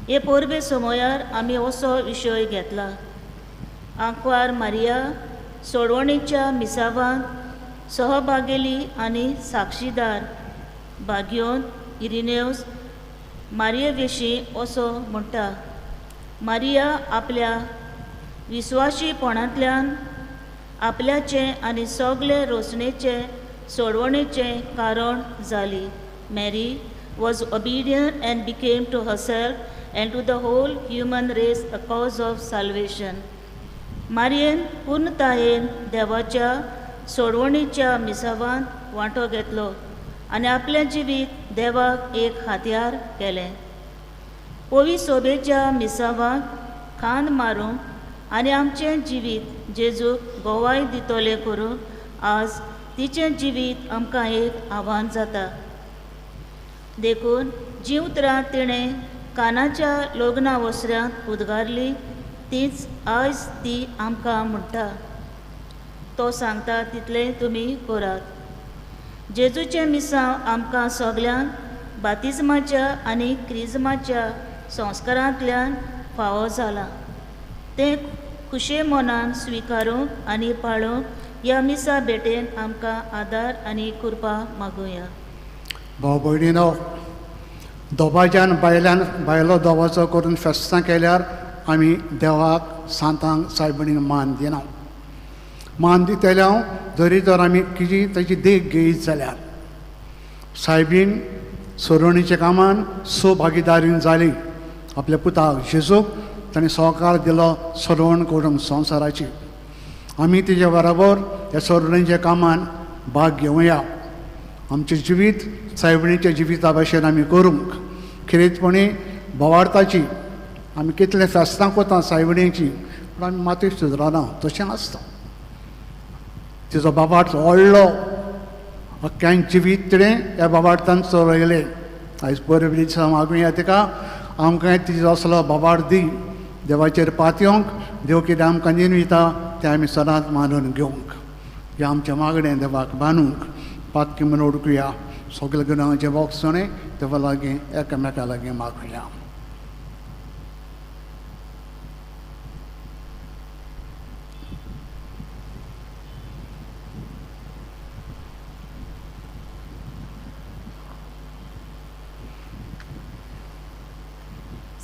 [SPEAKER 5] हे परबे समयार आमी असो विशय घेतला आंकवार मारिया सोडवणीच्या मिसावांत सहभागेली आनी साक्षीदार भाग्योन इरिनेवस मारिये विशीं असो म्हणटा मारिया आपल्या विस्वाशीपणांतल्यान आपल्याचे आनी सगळे रोसणेचे सोडवणेचें कारण जाली Mary was obedient and became to herself and to the whole human race a cause of salvation मारयेन पूर्णतायेन देवाच्या सोडवणीच्या मिसावांत वांटो घेतलो आनी आपलें जिवीत देवाक एक हात्यार केलें पवी सोबेच्या मिसावांक खांद मारूंक आनी आमचें जिवीत जेजूक गोवाय दितोलें करूंक आज तिचें जिवीत आमकां एक आव्हान जाता देखून जी उतरां तिणें कानाच्या लग्ना वस्त्यांत उद्गारली तीच आयज ती आमकां म्हणटा तो सांगता तितलें तुमी करात जेजूचें मिसांव आमकां सगल्यांक बातिजमाच्या आनी क्रिजमाच्या संस्कारांतल्यान फावो जाला तें खुशे मनान स्विकारूंक आनी पाळूंक ह्या मिसा भेटेन आमकां आदार आनी कृपा मागुया
[SPEAKER 4] भाव भयणीनो दोबाज्यान बायलो दोबाचो करून फेस्तां केल्यार आमी देवाक सांतांक सायबणीक मान दिना मान दितल्या जरी तर आमी कितें ताची देख घेयत जाल्यार सायबीण सोडवणीच्या कामान भागीदारीन जाली. आपल्या पुताक जेजूक ताणें सहकार दिलो सोडवण करूंक संवसाराची. आमी तेजे बरोबर ह्या सोडवणीच्या कामान भाग घेवया. आमचें जिवीत सायबणीच्या जिविता भाशेन आमी करूंक खरेचपणी भोवार्थाची आमी कितले फेस्तां कोता सायबणीची, पूण आमी मातूय सुदरना. तशें आसता. तिजो बाबार्थ व्हडलो अख्ख्यान जिवीत तिणें ह्या बाबार्थान चलयलें. आयज बरे दिसा मागुया तिका आमकां तिजो असलो बाबार्थ दी. देवाचेर पातयोंक देव कितें आमकां दिता तें आमी सदांच मानून घेवंक. हें आमचें मागणें देवाक बांदूंक पातकी म्हणून ओडकुया. सगळे गुणांचे वोगसणे देवा लागीं एकामेका लागीं मागुया.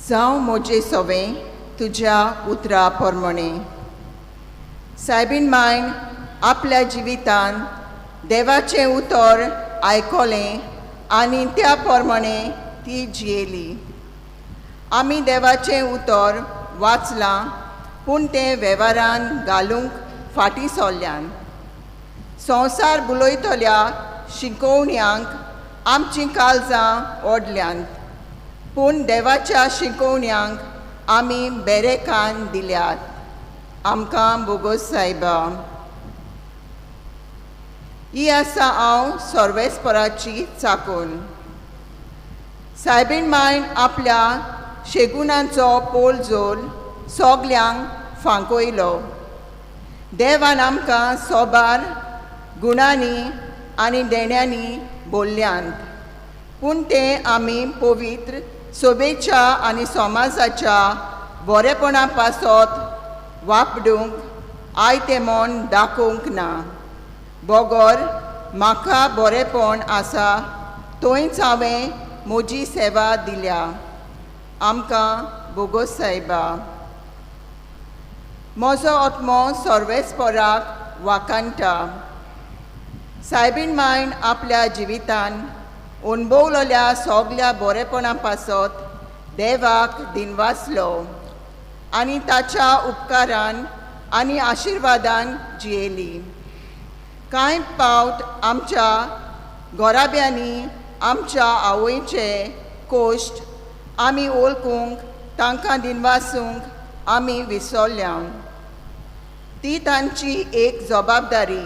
[SPEAKER 6] जावं मोजे सोवें तुज्या उतरा पोरमोणे. सायबीण मायन आपल्या जिवितान देवाचें उतर आयकोलें आनी त्या पोरमोणे ती जियेली. आमी देवाचें उतर वाचलां पूण तें वेव्हारान घालूंक फाटीं सोरल्यान. संवसार बुलयतल्या शिकोवण्यांक आमचीं काळजां ओडल्यांत, पूण देवाच्या शिकोवण्यांक आमी बरे कान दिल्यात. आमकां बोगोस सायबा. ही आसा हांव सर्वेस्पराची चाकून. सायबीण मायन आपल्या शेगुणांचो पोल जोल सोगल्यांक फांकयलो. देवान आमकां सोबार गुणांनी आनी देण्यांनी भोरल्यांत, पूण तें आमी पवित्र सोबेच्या आनी समाजाच्या बरेपणा पासत वापडूंक आयतें मन दाखोवंक ना. बोगोर म्हाका बरेपण आसा थंयच हांवें म्हजी सेवा दिल्या. आमकां बोगोस सायबा. म्हजो आत्मो सर्वेस्पराक वाकांटा. सायबीण मायन आपल्या जिवितान अणभवलेल्या सगल्या बरेपणा पासत देवाक दिनवासलो आनी ताच्या उपकारान आनी आशिर्वादान जियेली. कांय पावट आमच्या घोराब्यांनी आमच्या आवयचे कोश्ट आमी ओळखूंक तांकां दिनवासूंक आमी विसरल्या. ती तांची एक जबाबदारी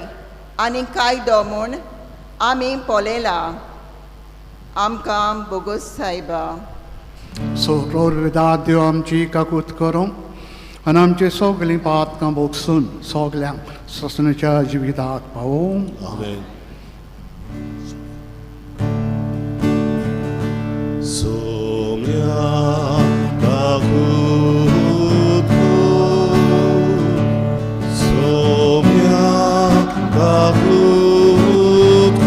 [SPEAKER 6] आनी कायदो म्हूण आमी पळयला. आमकां बोगोस सायबा.
[SPEAKER 4] सोडोर विदा देव आमची काकूत करूं आनी आमची सगळीं पातकां बोगसून सगल्यांक ससणेच्या जिविताक पावूं.
[SPEAKER 3] आमेन. Saumya काकूत Saumya काकूत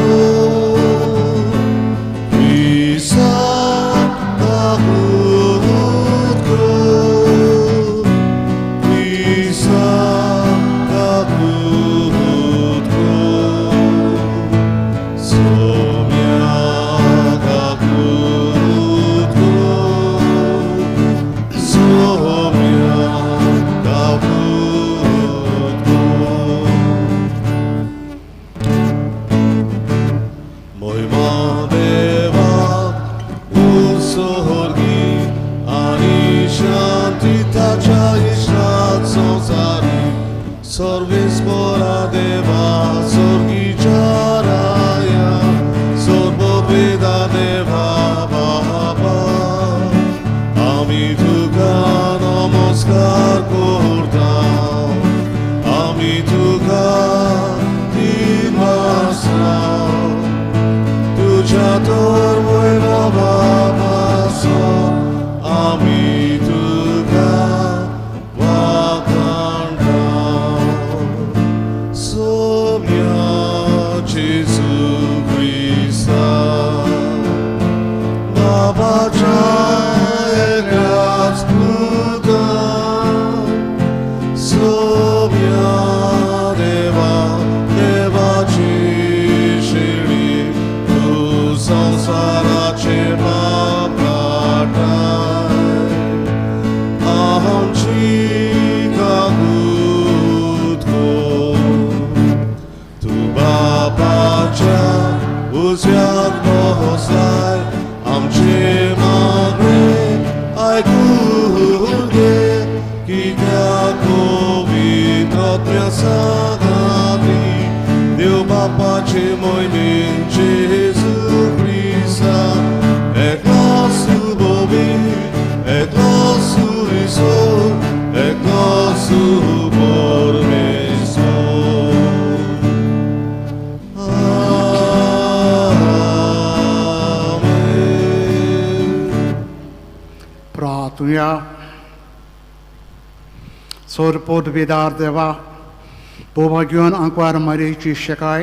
[SPEAKER 3] Sorvispora deva sorgicharaya sorbopeda deva baba ami tuka namaskar kortam ami tuka dinvasam tuja tor voiva baba so ami tuka Somya सुगे कित्याक पवित्रात्म्या सागावी देव बापाचे मोयनेन जेजू Crysta eklosu bobi eklosu iso eklosu pormeso Amen.
[SPEAKER 4] प्रार्थना सोरपोट बेदार देवा बोबा घेवन आंकवार मारेची शेकाय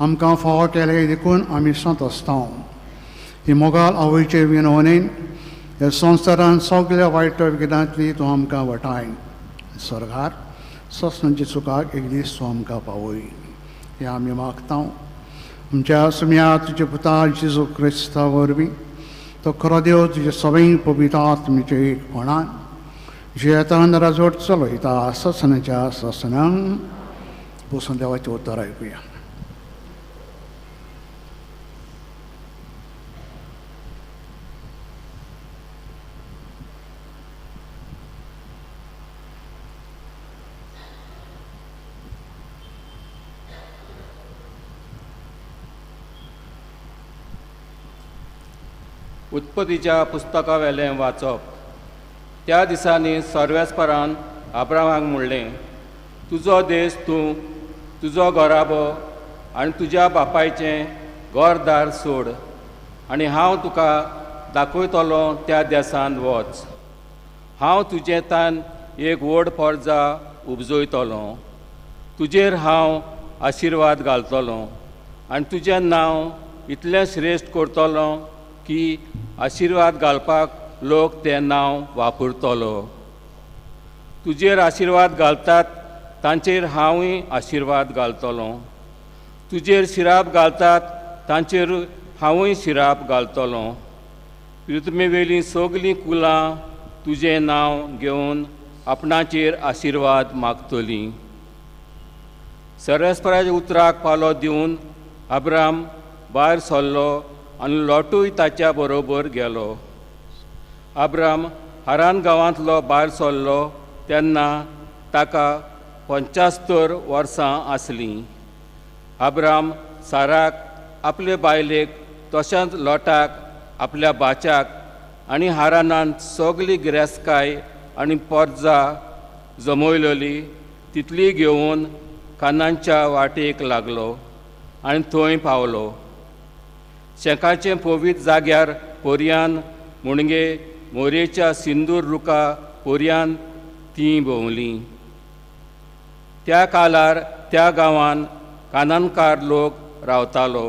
[SPEAKER 4] आमकां फावो केले देखून आमी संतोसता ही मोगाल आवयचे विनवणेन ह्या संवसारान सगळ्या वायट विघ्नांतली तूं आमकां वटाय स्वर्गार सोसणांची चुकाक एक दीस तूं आमकां पावय हें आमी मागता आमच्या सुम्या तुजे पुता जेजू क्रिस्ता वरवीं तो खरो देव तुजे सगळीं पवित्र आत्मेचे एकपणान जे येतान राजवट चलयता ससनाच्या ससनांक बसून देवाचें उतर आयकुया.
[SPEAKER 7] उत्पत्तीच्या पुस्तका वेलें वाचप. त्या दिसांनी सर्वेस्परान आब्रामाक म्हणलें, तुजो देश तूं तुजो घोराबो आनी तुज्या बापायचें घरदार सोड आनी हांव तुका दाखयतलो त्या देशांत वच. हांव तुजे तान एक व्हड पर्जा उपजयतलो. तुजेर हांव आशिर्वाद घालतलो आनी तुजें नांव इतलें श्रेश्ठ करतलो की आशिर्वाद घालपाक लोक तें नांव वापरतलो. तुजेर आशिर्वाद घालतात तांचेर हांवूय आशिर्वाद घालतलो. तुजेर शिराप घालतात तांचेर हांवूय शिराप घालतलो. पृथ्वी वेलीं सगलीं कुलां तुजें नांव घेवन आपणाचेर आशिर्वाद मागतलीं. सर्वेस्पराच्या उतराक पालो दिवन अब्राम भायर सरलो आनी लोटूय ताच्या बरोबर गेलो. अब्राम हारान गांवांतलो भायर सरलो तेन्ना ताका 75 वर्सां आसलीं. अब्राम साराक आपले बायलेक तशेंच लोटाक आपल्या बाच्याक आनी हारानांत सगली गिरेस्तकाय आनी पर्जा जमयलेली तितली घेवन कानानच्या वाटेक लागलो आनी थंय पावलो. शेकाचे पवित्र जाग्यार पर्यान मुणगे मोरेच्या सिंदूर रुका पर्यान तीं भोंवलीं. त्या काळार त्या गांवांत कानानकार लोक रावतालो.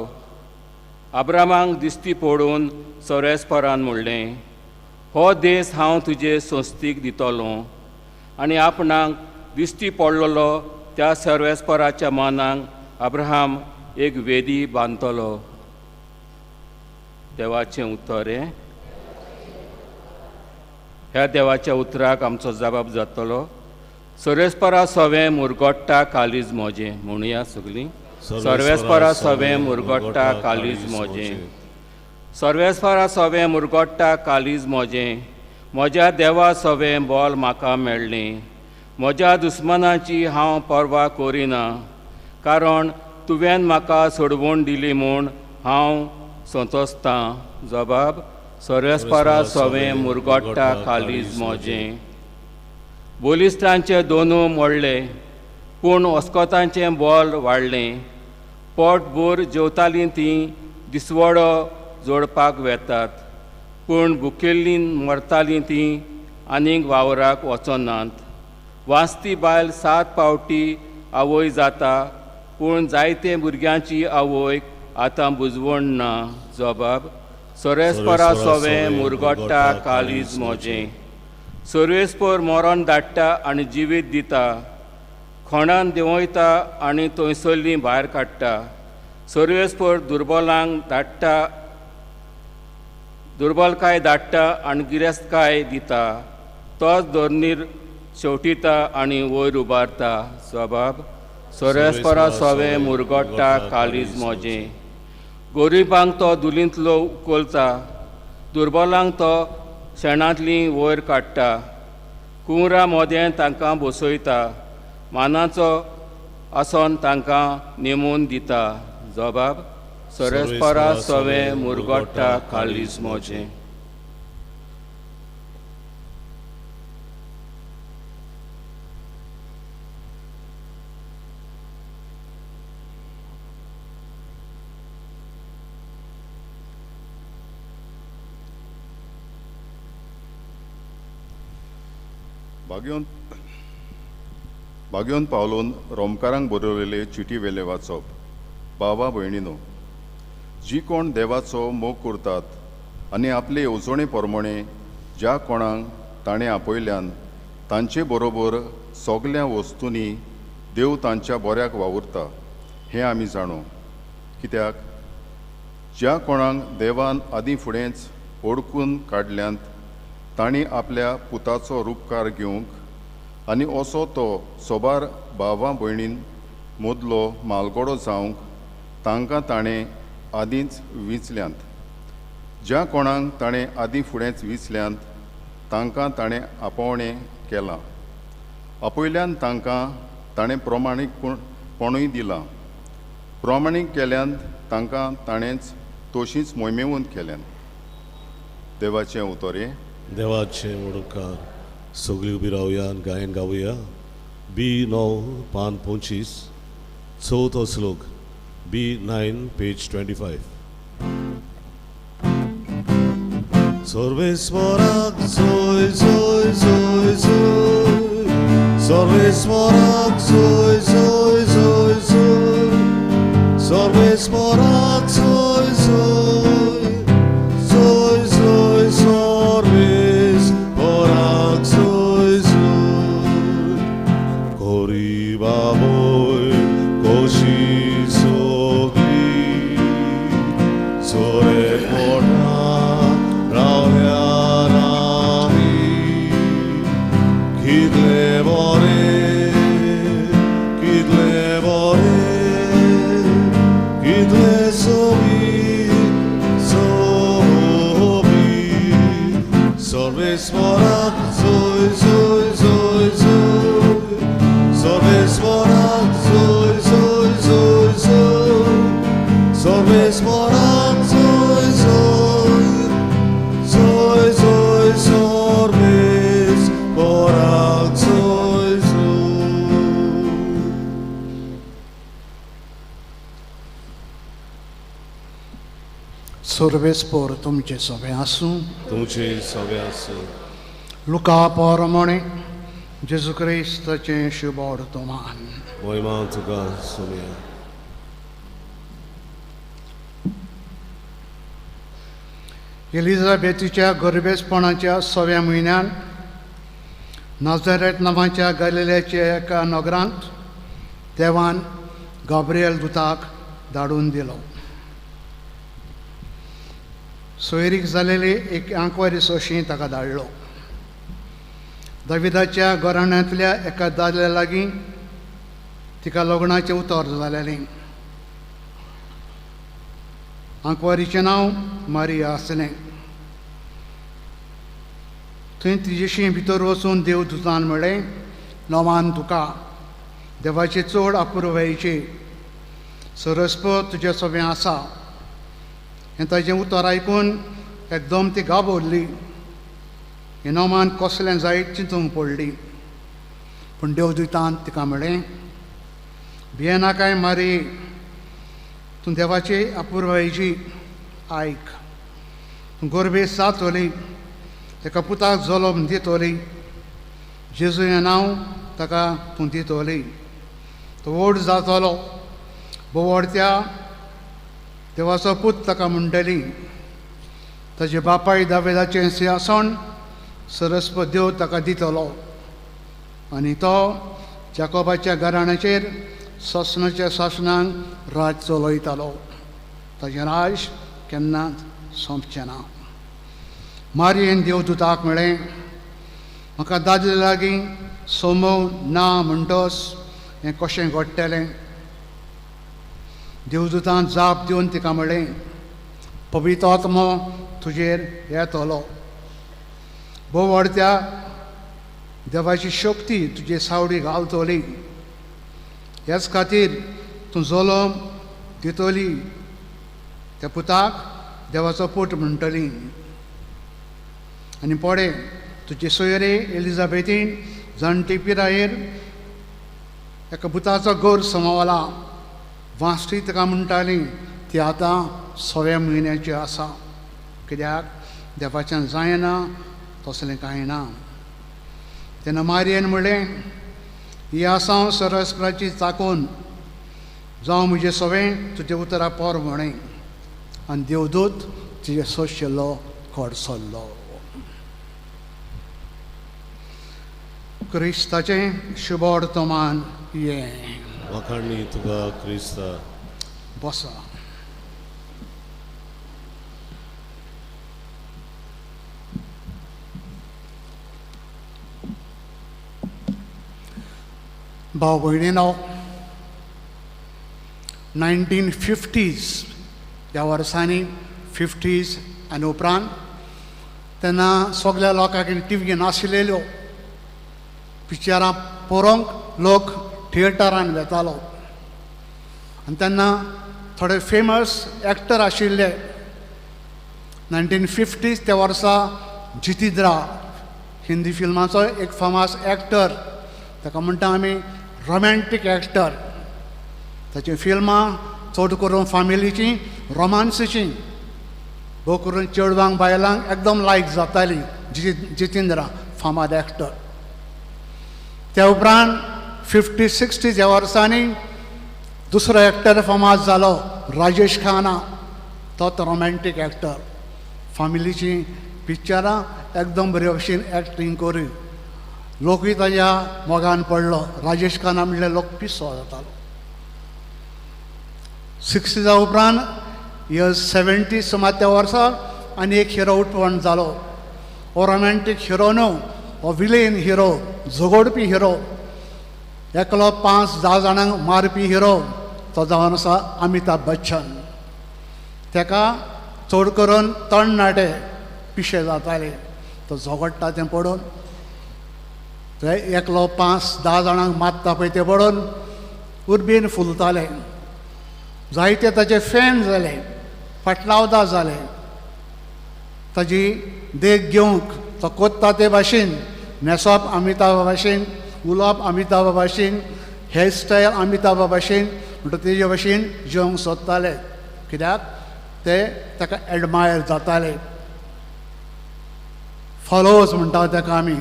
[SPEAKER 7] अब्रामाक दिश्टी पडून सर्वेस्परान म्हणलें, हो देश हांव तुजे संस्थीक दितलो. आनी आपणाक दिश्टी पडलेलो त्या सर्वेस्पराच्या मनाक अब्राहाम एक वेदी बांदतलो. देवाचें उतर ह्या देवाच्या उतराक आमचो जबाब जातलो. सर्वेस्परा सवें मुरगोडटा कालीज मोजें. म्हणुया सगलीं. सर्वेस्परा सवें मुरगोडटा कालीज मोजें. सर्वेस्परा सवें मुरगोडटा कालीज मोजें. म्हज्या देवा सवें बोल म्हाका मेळ्ळें. म्हज्या दुस्मनाची हांव पर्वा करिना, कारण तुवें म्हाका सोडवून दिली म्हूण हांव संतोसतां. जबाब. सर्वेस्परा सवें मुरगोडटा कालीज मोजें. बोलिस्टांचे दोनू मोडले, पूण वस्कोतांचें बोल वाडलें. पोटभर जेवतालीं तीं दिसवडो जोडपाक वेतात, पूण भुकेल्लीं मरतालीं तीं आनीक वावराक वचनात. वाचती बायल 7 पावटी आवय जाता, पूण जायते भुरग्यांची आवयक आतां बुजवण ना. जबाब. सर्वेस्परा सवें मुरगोडटा कालीज मोजें. सर्वेस्पर मरण धाडटा आनी जिवीत दिता. खोणान देंवयता आनी थंयसरलीं भायर काडटा. सर्वेस्पर दुर्बलकाय धाडटा आनी गिरेस्तकाय दिता. तोच धरणीर शेवटिता आनी वयर उबारता. जबाब. सर्वेस्परा सवें मुरगोडटा कालीज मोजें. गोरिबांक तो दुलींतलो उखलता, दुर्बलांक तो शेणांतलीं वयर काडटा, कुंवरां मोदें तांकां बसयता, मानाचो आसन तांकां नेमून दिता. जबाब: सोरेस्परा सोवें मुरगोडटा काळीज मोजें.
[SPEAKER 8] बागेवन पावलोवन रोमकारांक बरोवलेले चिटी वेले वाचप. भावा भयणीनो, जी कोण देवाचो मोग करतात आनी आपले येवजणे प्रमाणे ज्या कोणाक ताणें आपयल्यान तांचे बरोबर सगल्या वस्तूंनी देव तांच्या बऱ्याक वावुरता हें आमी जाणो. कित्याक ज्या कोणाक देवान आदीं फुडेंच ओळखून काडल्यांत तांणी आपल्या पुताचो रूपकार घेवंक आनी असो तो सोबार भावां भयणीन मदलो मालगोडो जावंक तांकां ताणें आदींच विंचल्यांत. ज्या कोणाक ताणें आदीं फुडेंच विंचल्यांत तांकां ताणें आपोवणें केलां. आपयल्यान तांकां ताणें प्रमाणीकपणूय दिलां. प्रमाणीक केल्यांत तांकां ताणेंच तशींच मोहिमेवंत केल्यान. देवाचें उतोरें.
[SPEAKER 3] देवाचे मुडकार सगळीं उबी रावया आनी गायन गावया. B9 पान 25 चवथो श्लोक. B9 page 25. सर्वेस्वराक जय जय जय जय, सर्वेस्वराक जय जय जय जय, सर्वेस्वराक जय जय जय जय, सर्वेस्वराक जय जय. कोरी बाबोय कोशी सोगली सोरे पोटा रावया रामी. कितले बरे कितले सोबी सर्वेस्वराक जय जय जय जय, सर्वेस्वराक जय जय जय जय, सर्वेस्वराक जय जय जय जय, सर्वेस्वराक जय जय.
[SPEAKER 4] सर्वेस्पर तुमचे सगळे आसूं.
[SPEAKER 3] तुमचे सगळे आसूं.
[SPEAKER 4] लुका प्रमाणे जेजू क्रिस्ताचें शुभ वर्तमान.
[SPEAKER 3] महिमा तुका सोम्या.
[SPEAKER 4] एलिझाबेथीच्या गर्भेसपणाच्या 6व्या म्हयन्यान नाझारेथ नांवाच्या गलिलेच्या एका नगरांत देवान गाब्रिएल दुताक धाडून दिलो. सोयरीक जालेली एक आंकवारी सोशी ताका धाडलो. दाविदाच्या घराण्यांतल्या एका दादल्या लागीं तिका लग्नाचें उतर जालेलें. आंकवारीचें नांव मारिया आसलें. थंय तिजेशी भितर वचून देवदूतान म्हळें, नोमान तुका, देवाची चड अपुरबायेची, सरस्वत तुजें सगळें आसा. हें ताजें उतर आयकून एकदम ती गाबोरली. हें नोमान कसलें जायत चिंतूंक पडली. पूण देवदूतान तिका म्हळें, भियेनाकाय मारी, तूं देवाची अपुरबायेची आयक. तूं गर्भेस जातली, ताका पुताक जल्म दितली. जेजू हें नांव ताका तूं दितली. तो व्हड जातलो. बोवडत्या देवाचो पूत ताका म्हणटली. ताचे बापाय दाविदाचें सिंहासन सरस्वत देव ताका दितलो आनी तो जाकोबाच्या घराण्याचेर ससनाच्या शासनांक राज चलयतालो. ताचें राज केन्नाच सोंपचें ना. मारयेन देवदूताक म्हळें, म्हाका दादले लागीं सोमव ना म्हणटोस हें कशें घडटलें. देवदूतान जाप दिवन तिका म्हळें, पवित्र आत्मो तुजेर येतलो भोव व्हडत्या देवाची शक्ती तुजे सावडी घालतली. ह्याच खातीर तूं जल्म दितली त्या पुताक देवाचो पूत म्हणटली. आनी पडे तुजे सोयरे एलिझाबेथीन जाणटी पिरायेर एका पुताचो गोर समावला. वांसटी ताका म्हणटाली ती आतां 6व्या म्हयन्याची आसा. कित्याक देवाच्यान जायना तसलें कांय ना. तेन्ना मारयेन म्हणलें ही आसा सरस्वराची चाकून जावं म्हजें सवें तुजे उतरां पोर म्हणें. आनी देवदूत तुजे सोशिल्लो कोड सोल्लो. क्रिस्ताचें शुभ वर्तमान हें.
[SPEAKER 3] वाखाणणी तुका क्रिस्ता.
[SPEAKER 4] बसा. भाव भयणीनो, 1950s ह्या वर्सांनी 50s आनी उपरांत तेन्ना सगळ्या लोकांक टीव्ही नाशिल्ल्यो. पिक्चरां पळोवंक लोक थिएटरान वेतालो. आनी तेन्ना थोडे फेमस एक्टर आशिल्ले. 1950s त्या वर्सा जितेंद्र हिंदी फिल्माचो एक फामास एक्टर. ताका म्हणटा आमी रोमॅन्टीक एक्टर. ताची फिल्मां चड करून फॅमिलीची रोमांसाचीं, भोव करून चेडवांक बायलांक एकदम लायक जाताली. जितेंद्र फामाद एक्टर. त्या उपरांत 50-60s ह्या वर्सांनी दुसरो एक्टर फामाद जालो राजेश खाना. तोच रोमॅन्टीक एक्टर. फॅमिलीची पिक्चरां एकदम बरे भशेन एक्टींग करी. लोकूय ताच्या मोगान पडलो. राजेश खाना म्हणल्यार लोक पिसो जातालो. 60s उपरांत 70s सुमार त्या वर्सा आनी एक हिरो उठवण जालो. हो रोमॅन्टीक हिरो न्हू, हो विलेन हिरो, झगडपी हिरो. एकलो 5-10 जाणांक मारपी हिरो. तो जावन आसा अमिताभ बच्चन. ताका चड करून तरणाटे पिशे जाताले. तो झगडटा तें पळोवन ते एकलो 5-10 जाणांक मारता पळय तें पळोवन उर्बेन फुलताले. जायते ताचे फॅन जाले, फाटलावदार जाले. ताजी देख घेवंक तो कोत्ता ते भाशेन न्हेसप अमिताभा भाशेन, उलोवप अमिताभा भाशेन, हेअरस्टायल अमिताभा भाशेन म्हणटा तेजे भाशेन जिवंक सोदताले. कित्याक ते ताका एडमायर जाताले. फॉलोवर्स म्हणटा ताका आमी.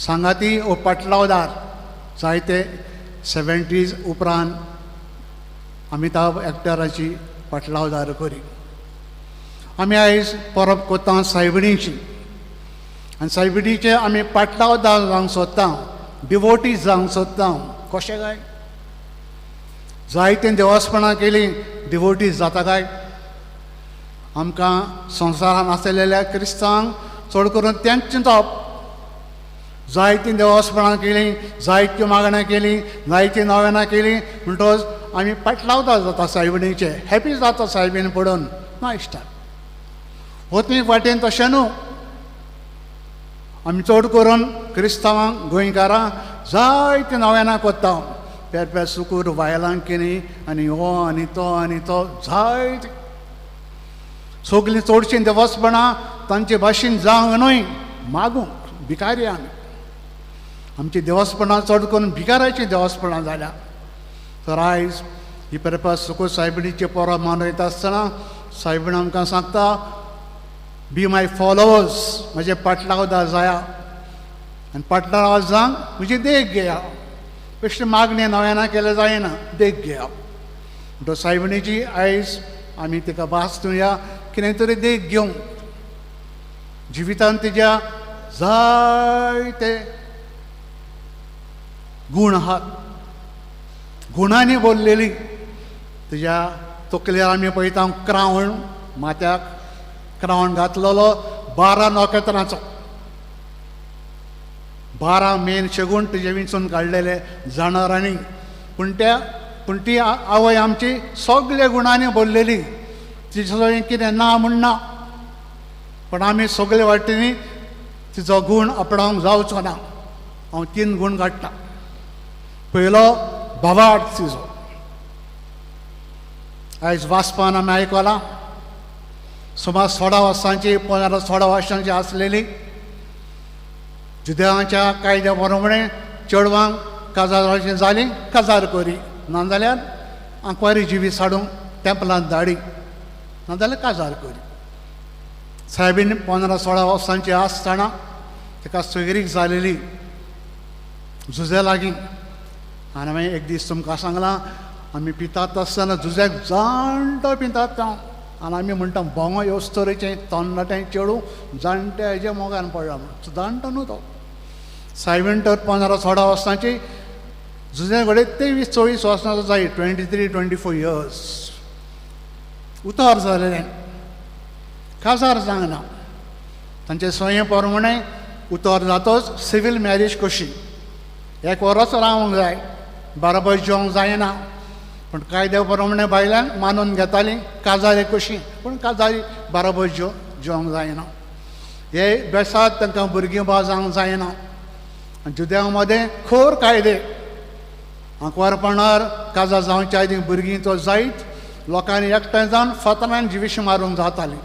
[SPEAKER 4] सांगाती वो पाटलावदार जायते 70s उपरांत अमिताभ एक्टराची पाटलावदार करी. आमी आयज परब कोत्ता सायबिणीची. आनी सायबिणीचे आमी पाटलावदार जावंक सोदता, डिवोटीज जावंक सोदता. कशें काय? जायते देवास्पणां केली डिवोटीज जाता काय? आमकां संवसारान आसलेल्या क्रिस्तांक चड करून तेंच चिंतप. जायतीं देवास्पणां केलीं, जायत्यो मागण्या केलीं, जायतीं नव्यानां केलीं म्हणटच आमी पाटलावदार जाता सायबिणीचे. हॅपी जाता सायबीण पडोवन ना इश्टा. वतनी वाटेन तशें न्हू. आमी चड करून क्रिस्तांवांक गोंयकारां जायतीं नव्यानां कोत्ता. पेर सुकूर बायलांक केलीं आनी हो आनी तो जायतीं. सगलीं चडशीं देवास्पणां तांचे भाशेन जावंक न्हय, मागूंक भिकारी आमी. आमची देवास्पणां चड करून भिकाराची देवास्पणां जाल्या. तर आयज ही परपा सुकूर सायबिणीचे परब मनयता आसतना सायबीण आमकां सांगता, बी माय फॉलोवर्स, म्हजे पाटलावदार जाया. आनी पाटलावदार जावंक म्हजी देख घेया. बेश्टे मागणे नव्याना केले जायना, देख घेया. म्हणटच सायबिणीची आयज आमी तिका वाचतुया कितें तरी देख घेवंक. जिवितांत तिच्या जायते गूण आहात. गुणांनी बोललेली. तुज्या तकलेर आमी पळयता क्रावण, माथ्याक क्रावण घातलेलो 12 नोखेत्रांचो. 12 मेन शेगूण तुजे विचून काडलेले जाणारांनी. पूण ती आवय आमची सगळे गुणांनी बोललेली. तिचें कितें ना म्हण ना. पण आमी सगळे वाटेनी तिचो गूण आपणावंक जावचो ना. हांव 3 गूण काडटां. पयलो भावार्थ तिचो. आयज वाचपान आमी आयकलां सुमार 16 वर्सांची 15-16 वर्सांची आसलेली जुदेवांच्या कायद्या प्रमाणे चेडवांक काजार जाली काजार करी, नाजाल्यार आंकवारी जिवी साडूंक टेंपलांत धाडी, नाजाल्यार काजार करी. सायबीन 15-16 वर्सांची आसतना ताका सोयरीक जालेली झुजे लागीं. आनी हांवें एक दीस तुमकां सांगलां आमी पितात आसतना झुज्याक जाणटो पितात आनी आमी म्हणटा भोंगो येवस्तरेचें तरणाटें चेडूं जाणट्या हेज्या मोगान पडला म्हणून. जाणटो न्हू तो. सायबीन तर 15-16 वर्सांची, झुजे कडेन 23-24 वर्सांचो जाय, 23-24 years. उतर जालेलें, काजार जावना. तांचे सोये प्रमाणे उतर जातच सिवील मॅरेज कशी 1 वर्स रावंक जाय, बरोबर जेवंक जायना. पूण कायद्या प्रमाणे बायलांक मानून घेतालीं काजारी कशी, पूण काजारी बरोबर जेवंक जायना. हे बेसाद तांकां भुरगीं बा जावंक जायना. जुद्यां मदें खोर कायदे. आंकवारपणार काजार जावच्या आदीं भुरगीं तो जायत लोकांनी एकठांय जावन फातरान जिवीशी मारूंक जातालीं.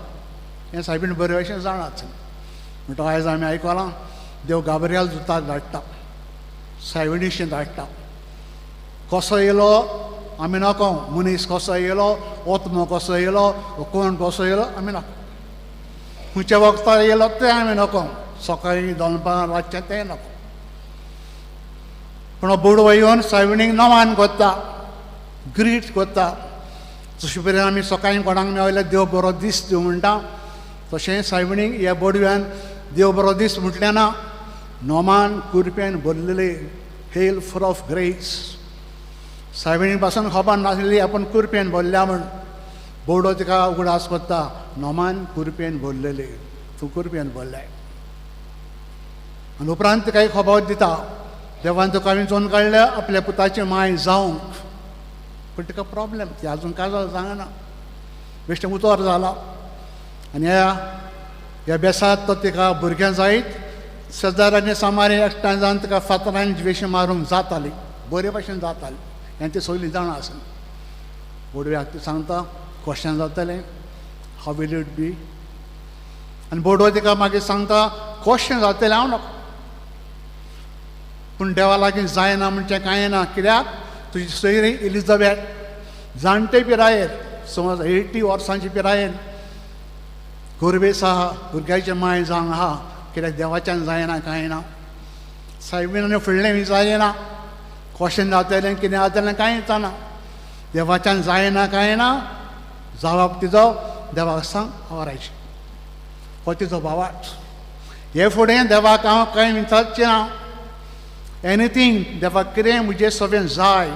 [SPEAKER 4] हें सायबीन बरे भशेन जाणाच. म्हणटा आयज आमी आयकलां देव गाब्रिएल दुताक धाडटा, सायबिणीशी धाडटा. कसो येयलो आमी नको, मनीस कसो येयलो, ओत्मो कसो येयलो, कोण कसो येयलो आमी नको. खंयच्या वखदार येयलो तें आमी नको, सकाळीं दनपार रातचें तें नको. पूण बुडवो येवन सायबिणीक नवान कोत्ता, ग्रीट कोत्ता. जशे परेन आमी सकाळीं कोणाक मेळल्यार देव बरो दीस दिवं म्हणटा, तशें सायबिणीक ह्या बोडव्यान देव बरो दीस म्हटलें ना. नोमान कुरप्यान भरलेले हेल फूल ऑफ ग्रेस. सायबिणी पासून खबर नासली आपूण कुरपेन भरल्या म्हण. बोडो तिका उगडास कोत्ता, नोमान कुरपेन भरलेले, तूं कुरपेन भरलाय. आनी उपरांत तिका एक खबर दिता, देवान तुका विंचून काडल्या आपल्या पुताची माय जावंक. पूण तिका प्रॉब्लेम, ती आजून काजार जायना, बेश्टें उतर जाला. आनी ह्या बेसात तो तिका भुरग्यां जायत शेजाऱ्यांनी सामारी एकठांय जावन तिका फातरान जिवेशी मारूंक जाताली, बरे भशेन जाताली. हें ती सगळीं जाणा आसा. बोडव्याक ती सांगता क्वेश्चन जातलें, हाव वील इट बी. आनी बोडवो तिका मागीर सांगता क्वेश्चन जातलें हांव नको, पूण देवा लागीं जायना म्हणचें कांय ना. कित्याक तुजी सोयरी इलिझाबेथ जाणटे पिरायेर, समज 80 वर्सांची पिरायेर गोरबेस आहा, भुरग्याचे माय जावंक आहा. कित्याक देवाच्यान जायना कांय ना. सायबिणांनी फुडलें विचारिना, क्वेश्चन जातलें कितें जातलें कांयच ना. देवाच्यान जायना कांय ना, जावप तिजो देवाक सांग आवरायचें. हो तिजो भावार्थ. हे फुडें देवाक हांव कांय विचारचें ना. एनीथींग देवाक कितें म्हजे सगळें जाय,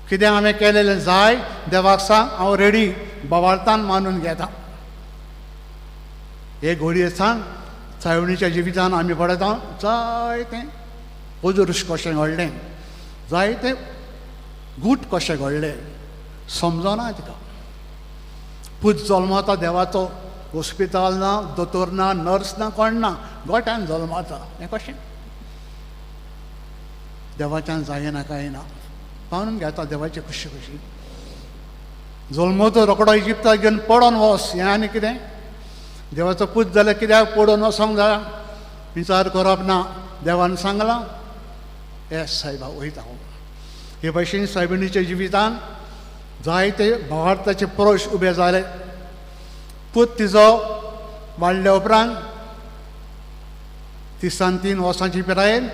[SPEAKER 4] कितें हांवें केलेलें जाय, देवाक सांग हांव रेडी, भावार्थान मानून घेता. हे घडये सांग सायबिणीच्या जिवितान आमी पळयता जायतें ओजूरुश कशें घडलें, जायतें गूट कशें घडलें, समजना तिका. पूत जल्माता देवाचो, हॉस्पिटल ना, दोतोर ना, नर्स ना, कोण ना, गोट्यान जल्माता. हें कशें देवाच्यान जायना कांय ना, पावून घेता देवाची खुशी खुशी. जल्मतो रोकडो इजिप्ताक घेवन पडोन वच, हें आनी कितें. देवाचो पूत जाल्यार कित्याक पडोन वचोंक जाय, विचार करप ना. देवान सांगलां येस सायबा वयता हांव. हे भशेन सायबिणीच्या जिवितान जायते भावार्थाचे प्रोश उबे जाले. पूत तिजो वाडल्या उपरांत 33 वर्सांची पिरायेन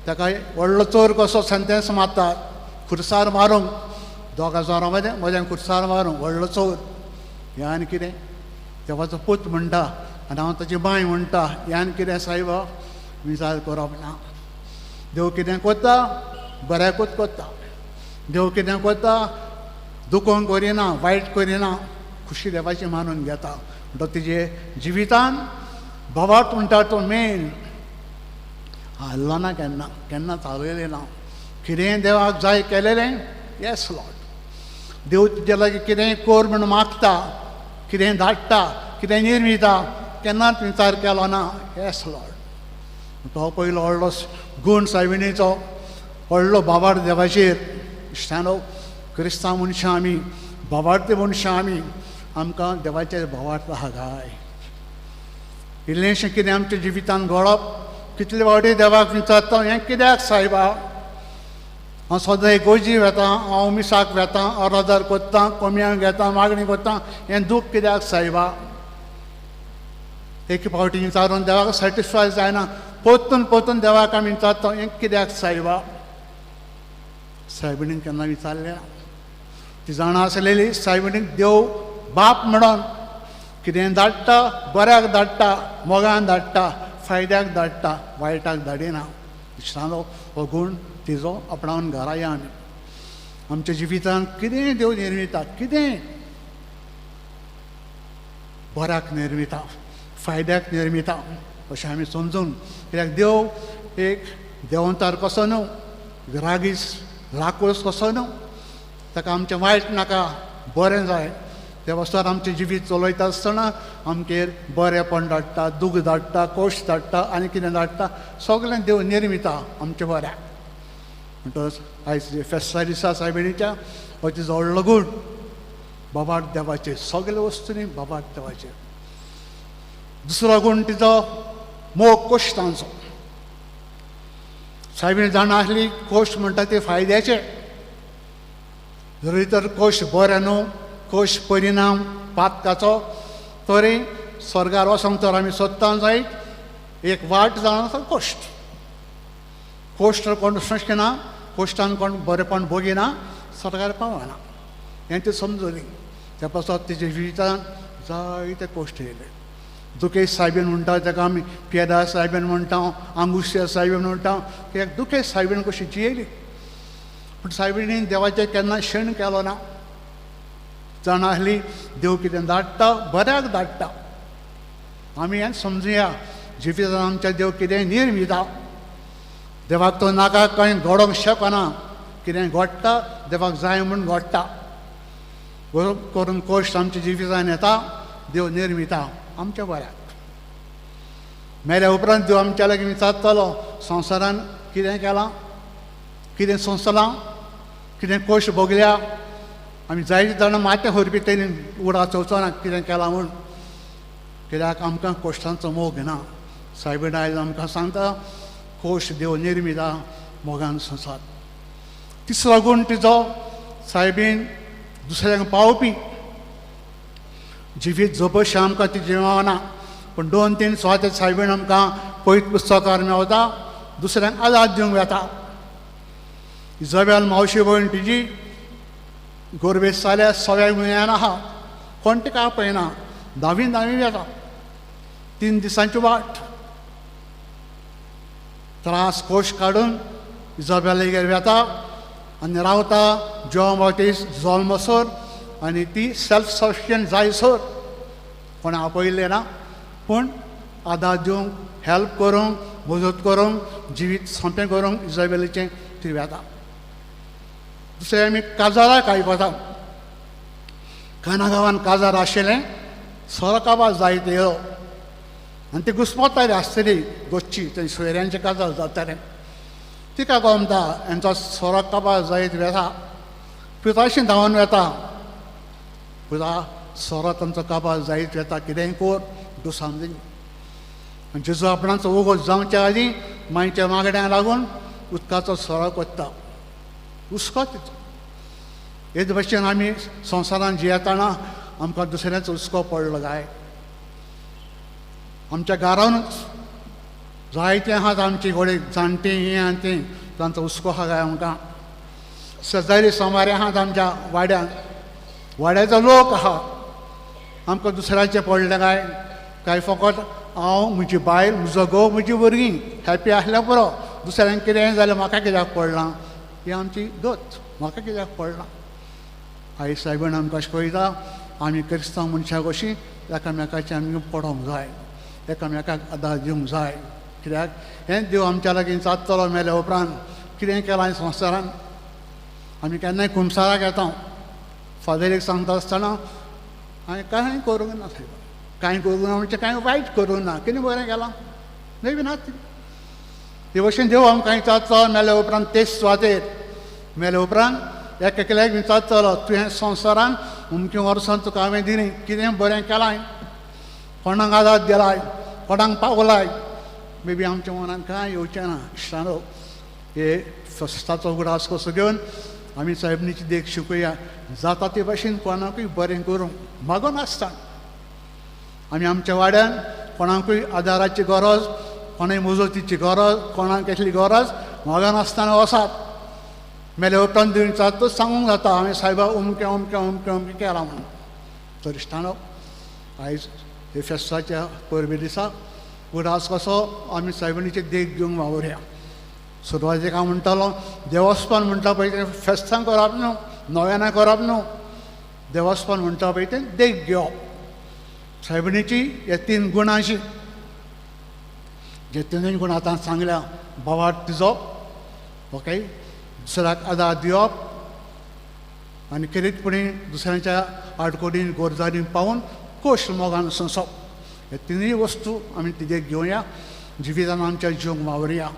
[SPEAKER 4] ताका व्हडलो चोर कसो सेंटेन्स मारता, खुर्सार मारूंक. 2000 मदें खुर्सार मारूंक व्हडलो चोर. हें आनी कितें. देवाचो पूत म्हणटा आनी हांव ताची बाय म्हणटा, हें आनी कितें सायबा विचार करप ना. देव कितें कोत्ता बऱ्याकूच कोत्ता. देव कितें कोत्ता दुखोवंक करिना, वायट करिना, खुशी देवाची मानून घेता. म्हणटा तिजे जिवितान भावार्थ म्हणटा तो मेन हाल्लो ना, केन्ना केन्ना चालयलें ना. कितें देवाक जाय केलेलें, येस लॉर्ड. देव तुजे लागीं कितेंय कोर म्हूण मागता, कितें धाडटा, कितें निर्मिता, केन्नाच विचार केलो ना, येस लॉर्ड. तो पयलो व्हडलो गूण सायबिणीचो व्हडलो बाबार देवाचेर इश्टानो क्रिस्तांव मनशां आमी बाबार्थ मनशां आमी आमकां देवाचेर भावार्थ आहा काय इल्लेंशें कितें आमच्या जिवितान घडप कितले फावटी देवाक विचारता हें कित्याक सायबा हांव सदां इगोर्जी वेता हांव मिसाक वेता अरादार कोत्ता कोम्यांक घेता मागणी कोत्ता हें दूख कित्याक सायबा एक फावटी विचारून देवाक सॅटिस्फाय जायना पोत्तून पोत्तून देवाक आमी विचारता हें कित्याक सायबा सायबिणीन केन्ना विचारल्या ती जाणा आसलेली सायबिणीक देव बाप म्हणून कितें धाडटा बऱ्याक धाडटा मोगान धाडटा फायद्याक धाडटा वायटाक धाडिना इश्टानो हो गूण तिजो आपणावन घरा या आमी आमच्या जिवितांत कितेंय देव निर्मिता कितेंय बऱ्याक निर्मिता फायद्याक निर्मिता अशें आमी समजून कित्याक देव एक देंवचार कसो न्हू रागीस राखोस कसो न्हू ताका आमचें वायट नाका बरें जाय त्या वस्तार आमचें जिवीत चलयता आसतना आमचेर बरेंपण धाडटा दूख धाडटा कोश धाडटा आनी कितें धाडटा सगळें देव निर्मिता आमच्या बऱ्याक म्हणटच आयज फेस्ता दिसा सायबिणीच्या हो तिजो व्हडलो गूण बाबार्थ देवाचेर सगळे वस्तूंनी बाबार्थ देवाचेर दुसरो गूण तिजो मोग कोश्टांचो सायबीण जाणा आसली कोश्ट म्हणटा ते फायद्याचे जरी तर कोश्ट बरें न्हू कोश्ट परिणाम पातकाचो तरी स्वर्गार वचोंक तर आमी सोदता जायत एक वाट जावन आसा कोश्ट कोश्ट कोण सोंशें ना कोश्टान कोण बरेंपण भोगिना स्वर्गार पावना हें ती समजली त्या पासत तिच्या जिवितांत जायते कोश्ट येयले दुखेश सायबीण म्हणटा ताका आमी पेदा सायबीण म्हणटा आंगुश्या सायबीण म्हणटा कित्याक दुखेश सायबीण कशी जियेली पूण सायबिणीन देवाचें केन्ना शेण केलो ना जाणा आसली देव कितें धाडटा बऱ्याक धाडटा आमी हें समजुया जिवितांत आमच्या देव कितें निर्मिता देवाक तो नाका कांय घडोवंक शकना कितें घडटा देवाक जाय म्हूण घडटा करून कोश्ट आमच्या जिवितांत येता देव निर्मिता आमच्या बऱ्याक मेल्या उपरांत देव आमच्या लागीं विचारतलो संवसारान कितें केलां कितें सोंसलां कितें कोश्ट भोगल्या आमी जायते जाणां माथ्या व्हरपी तेणी उडा चोवचोना कितें केलां म्हूण कित्याक आमकां कोश्टांचो मोग ना सायबीण आयज आमकां सांगता कोश्ट देव निर्मिता मोगान संसार तिसरो गूण तिजो सायबीण दुसऱ्यांक पावोवपी जिवीत जपशी आमकां ती जिवाना पूण 2-3 स्वाते सायबीण आमकां पयत पुस्तकार मेवता दुसऱ्यांक आदार दिवंक येता इजबेल मावशी भयण तिजी गोरबेज जाल्यार सगळ्याक मेळना आहा कोण तिका आपयना धांवी येता 3 दिसांची वाट त्रास कोश काडून इजबेलेगेर येता आनी रावता जेवण जल्मसोर आनी ती सेल्फ सफिशियंट जायसर कोण आपयलें ना पूण आदार दिवंक हेल्प करूंक मजत करूंक जिवीत सोंपें करूंक इजबेलीचें ती वेता दुसरें आमी काजाराक आयकता काना गांवांत काजार आशिल्लें सोरो काबार जायत येयलो आनी ती घुस्मताली आसतली गोच्ची थंय सोयऱ्यांचें काजार जातालें तिका गमता हेंचो सोरो काबार जायत वेता पिताशी धांवन वेता पुजा सोरो तांचो काबार जायत वेता कितेंय कोर तूं समजून आनी जेजू आपणाचो उगोत जावच्या आदीं मांयच्या मागड्यांक लागून उदकाचो सोरो कोत्ता हुस्को तिचो हेच भशेन आमी संवसारांत जियेतना आमकां दुसऱ्याचो हुस्को पडलो काय आमच्या घरानूच जायते आहात आमची घोडे जाणटी हें आनी तें तांचो हुस्को आहा काय आमकां शेजारी सोमारे आहात आमच्या वाड्यात वाड्याचो लोक आहा आमकां दुसऱ्याचें पडलें काय फकत हांव म्हजी बायल म्हजो घोव म्हजी भुरगीं हॅपी आसल्यार पुरो दुसऱ्यांक कितेंय जाल्यार म्हाका कित्याक पडलां ही आमची गत म्हाका कित्याक पडलां आयज सायबीण आमकां शिकयता आमी क्रिस्तांव मनशां कशीं एकामेकाचें आमी पडोवंक जाय एकामेकाक आदार दिवंक जाय कित्याक हें देव आमच्या लागीं जातलो मेल्या उपरांत कितें केलां संवसारांत आमी केन्नाय खुमसाराक येता फादरीक सांगता आसतना हांवें कांय करूंक ना सायबा कांय करूंक ना म्हणजे कांय वायट करूंक ना कितें बरें केलां मेबी ना ते भशेन देव आमकां विचारता मेल्या उपरांत तेच सुवातेर मेल्या उपरांत एकल्याक विचारतलो तुवें संवसारान अमक्या वर्सां तुका हांवें दिली कितें बरें केलां कोणाक आदार दिलाय कोणाक पावलाय मे बी आमच्या मनान कांय येवचें ना इश्टानो हे फेस्ताचो उगडास कसो घेवन आमी साहेबनीची देख शिकुया जाता ते भाशेन कोणाकूय बरें करूंक मागून आसता आमी आमच्या वाड्यान कोणाकूय आदाराची गरज कोणाय मजतीची गरज कोणाक कसली गरज मागून आसतना वसात मेल्या उपरांत विचारता सांगूंक जाता हांवें साहेबा अमकें अमकें अमकें अमकें केलां म्हणून तर इश्टानो आयज हे फेस्ताच्या परबे दिसा उडास कसो आमी साहेबांचे देख घेवंक वावुरया सुरवातेक हांव म्हणटालो देवस्थान म्हणटा पळय तें फेस्तां करप न्हू नव्याना करप न्हू देवस्थान म्हणटा पळय तें देख घेवप साहेबांची हे 3 गुणांची जे 3 गुण आतां सांगल्या बोवाड तिजोप ओके दुसऱ्याक आदार दिवप आनी किरीतपणी दुसऱ्यांच्या आडकोडीन गोरजारीन पावून कोश मोगान सोंसप हे 3 वस्तू आमी तिजेक घेवया जिवितान आमच्या जिवंक वावरया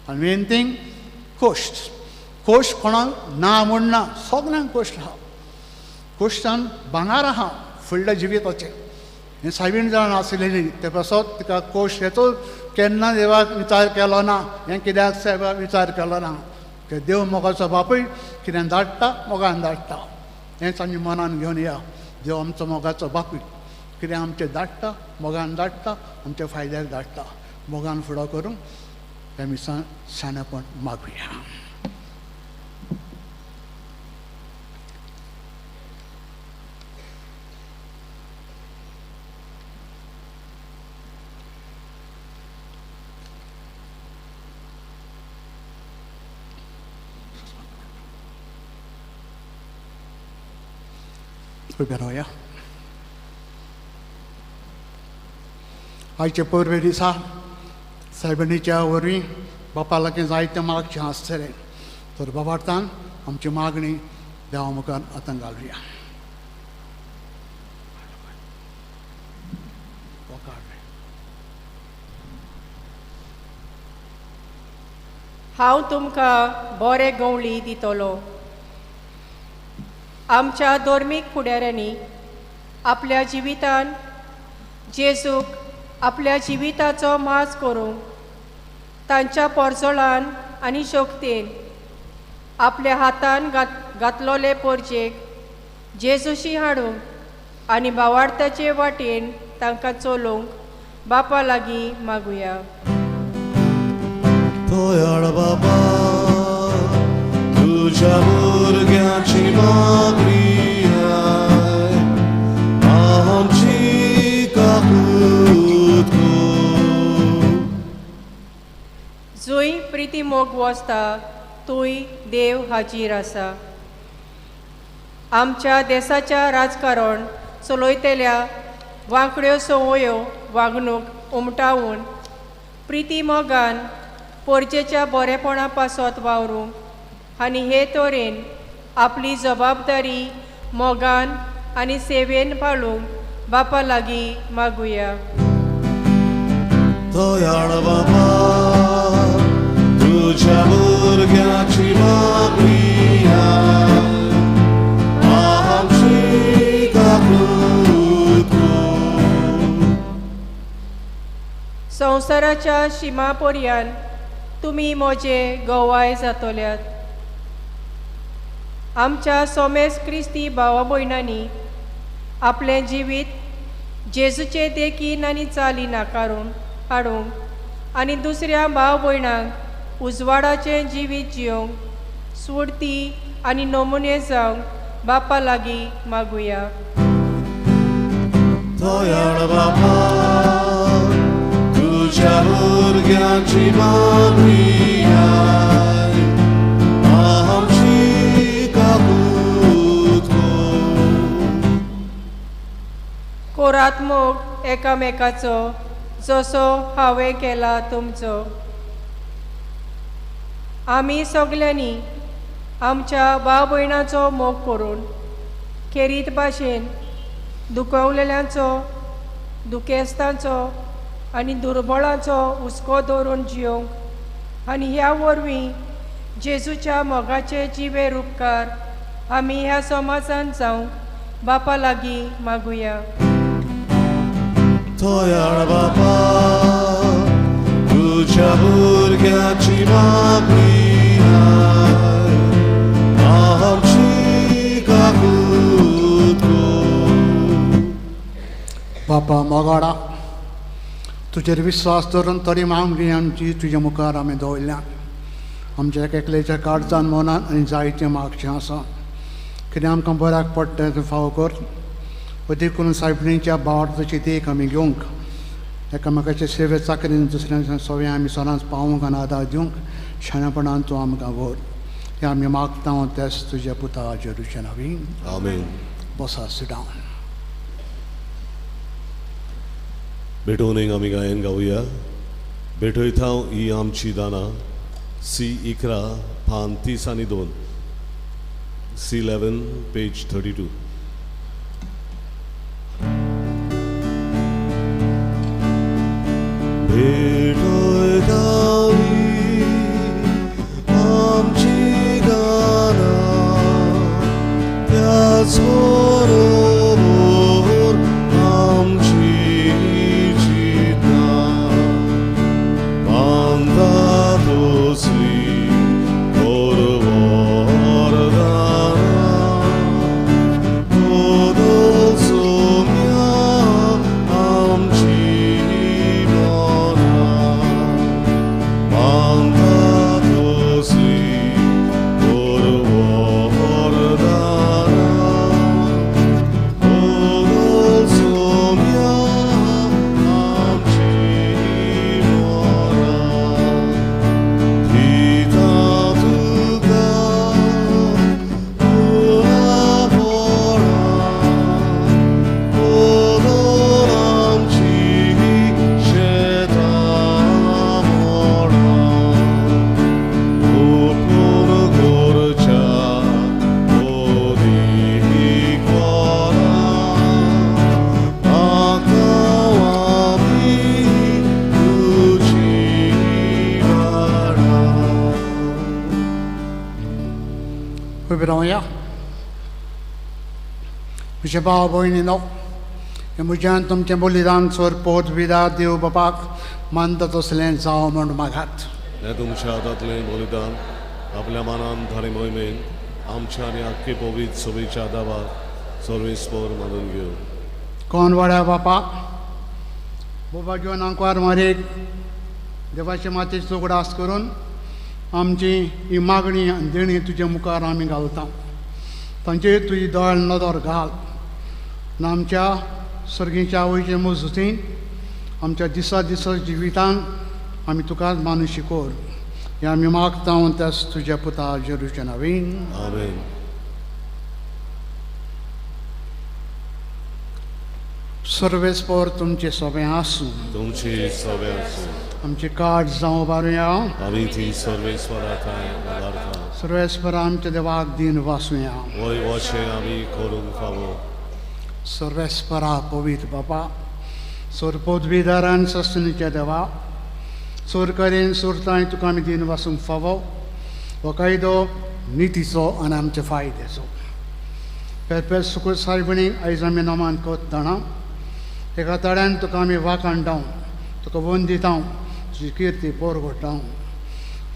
[SPEAKER 4] आनी मेन थींग कोश्ट कोश्ट कोणाक ना म्हणना सगळ्यांक कोश्ट आहा कोश्टान भांगार आहा फुडल्या जिविताचें हें सायबीण जाण आसलेली ते पासत तिका कोश्ट हेचो केन्ना देवाक विचार केलो ना हें कित्याक साहेबाक विचार केलो ना ते देव मोगाचो बापूय कितें धाडटा मोगान धाडटा हेंच आमी मनान घेवन या देव आमचो मोगाचो बापूय कितें आमचें धाडटा मोगान धाडटा आमच्या फायद्याक धाडटा मोगान फुडो करूंक त्या मिसान शाणेपण मागुया उबे रावया आयचे परबे दिसा साहेबांच्या वरवीं बापा लागीं जायतें मागचें आसतलें तर बाबार्थान आमची मागणी देवा मुखार आतां घालुया
[SPEAKER 9] हांव तुमकां बरे गवळी दितलो आमच्या धर्मीक फुडाऱ्यांनी आपल्या जिवितान जेजूक आपल्या जिविताचो माज करूंक तांच्या पोरजोळान आनी शक्तीन आपल्या हातान घातलोले पोरजेक जेजूशी हाडूंक आनी भावार्थाचे वाटेन तांकां चलोवंक बापा लागीं मागुया
[SPEAKER 3] दयाळ बाबा तुझ्या भुरग्याची मागणी आय आमची काकूत
[SPEAKER 9] जुंय प्रिती मोग वसता तुय देव हाजीर आसा आमच्या देशाच्या राजकारण चलयतल्या वांकड्यो संवयो वागणूक उमटावून प्रिती मोगान पोरजेच्या बरेपणा पासत वावरूंक आनी हे तरेन आपली जबाबदारी मोगान आनी सेवेन पाळूंक बापा लागीं मागुया
[SPEAKER 3] दयाळ बाबा तुझ्या भुरग्याची मागणी आय आमची काकूत
[SPEAKER 9] संवसाराच्या शिमा पर्यान तुमी म्हजे गवाय जातल्यात आमच्या सोमेस क्रिस्ती भावा भयणांनी आपलें जिवीत जेजूचे देखीन आनी चाली नाकारून हाडूंक आनी दुसऱ्या भाव भयणांक उजवाडाचें जिवीत जियोंक सुडती आनी नमुने जावंक बापा लागीं मागुया
[SPEAKER 3] दयाळ बाबा तुझ्या भुरग्याची मागणी आय आमची काकूत
[SPEAKER 9] कोरात मोग एकामेकाचो जसो हांवें केला तुमचो आमी सगल्यांनी आमच्या भाव भयणाचो मोग करून खेरीत भाशेन दुखवलेल्यांचो दुखेस्तांचो आनी दुर्बळांचो हुस्को दवरून जियोंक आनी ह्या वरवीं जेजूच्या मोगाचे जिवेर उपकार आमी ह्या समाजान जावं बापा लागीं मागुया.
[SPEAKER 3] तोयार बापा तुझ्या भुरग्याची मागणी आमची काकूत
[SPEAKER 4] बापा मोगाडा तुजेर विश्वास दवरून तरी मागणी आमची तुज्या मुखार आमी दवरल्या. आमच्या एकल्याच्या काळजान मनान आनी जायतें मागचें आसा. कितें आमकां बऱ्याक पडटा तें फावो कर. अदीक करून सायबणीच्या भावार्थाची देख आमी घेवंक एकामेकाचे सेवे चाकरीन दुसऱ्यांच्या सवय आमी सदांच पावूंक आनी आदार दिवंक शाणेपणान तूं आमकां व्हर. हें आमी मागता तेच तुज्या पुता जेजूच्या नांवान.
[SPEAKER 3] आमीन.
[SPEAKER 4] बसा सिट डावन.
[SPEAKER 3] बेटोनींग आमी गायन गावया. बेटयता ही आमची दाना. C11 पान 30 आनी 2. C11 page 32. बेटयता ही आमची दाना त्याच बरोबर आमची चिंता बांदा दोसली
[SPEAKER 4] Wybrania. Mycie भाव भयणीनो, हे म्हज्यान तुमचें बलिदान सोर पोत विदा देव बापाक मानता तसलें जावं म्हूण मागात.
[SPEAKER 3] हे तुमच्या हातांतलें बलिदान आपल्या मानान थारी मोहिमेन आमच्या आनी आख्खे पवित्र सभेच्या दाबार सर्वेस्पर मानून घेऊ.
[SPEAKER 4] कोण वाड्या बापा बाबा घेवन आंकवार मारेक देवाचे मातेचो उगडास करून आमची ही मागणी आनी देणी तुज्या मुखार आमी घालता. तांचेर तुजी दोळ नदर घाल. आनी आमच्या सर्गीच्या आवयचे मजतीन आमच्या दिसा दिसा जिवितान आमी तुकाच मानू शिकोर. हे आमी मागता त्याच तुज्या पुता जेजूच्या नांवान.
[SPEAKER 3] आमेन.
[SPEAKER 4] सर्वेस्पर तुमचे सगळें आसूं.
[SPEAKER 3] तुमची सभे आसूं.
[SPEAKER 4] आमचे कार्ड जावं बारुया.
[SPEAKER 3] आमी ती सर्वेस्पराकाय पदार्था.
[SPEAKER 4] सर्वेस्पर आमच्या देवाक दिन वासुया.
[SPEAKER 3] वय वशें आमी करूंक फावो.
[SPEAKER 4] सर्वेस्परा पवित्र बापा सोर पदवीदारान सस्तनीच्या देवा सोर करेन सोरताय तुका आमी दिन वासूंक फावो. हो कायदो नितीचो आनी आमच्या फायद्याचो. पेरपेर सुख सायबणी आयज आमी नामान कोत्ताना एका तड्यान तुका आमी वाखाणटा. तुका वंदिता. तुजी किर्ती पोरगोडटा.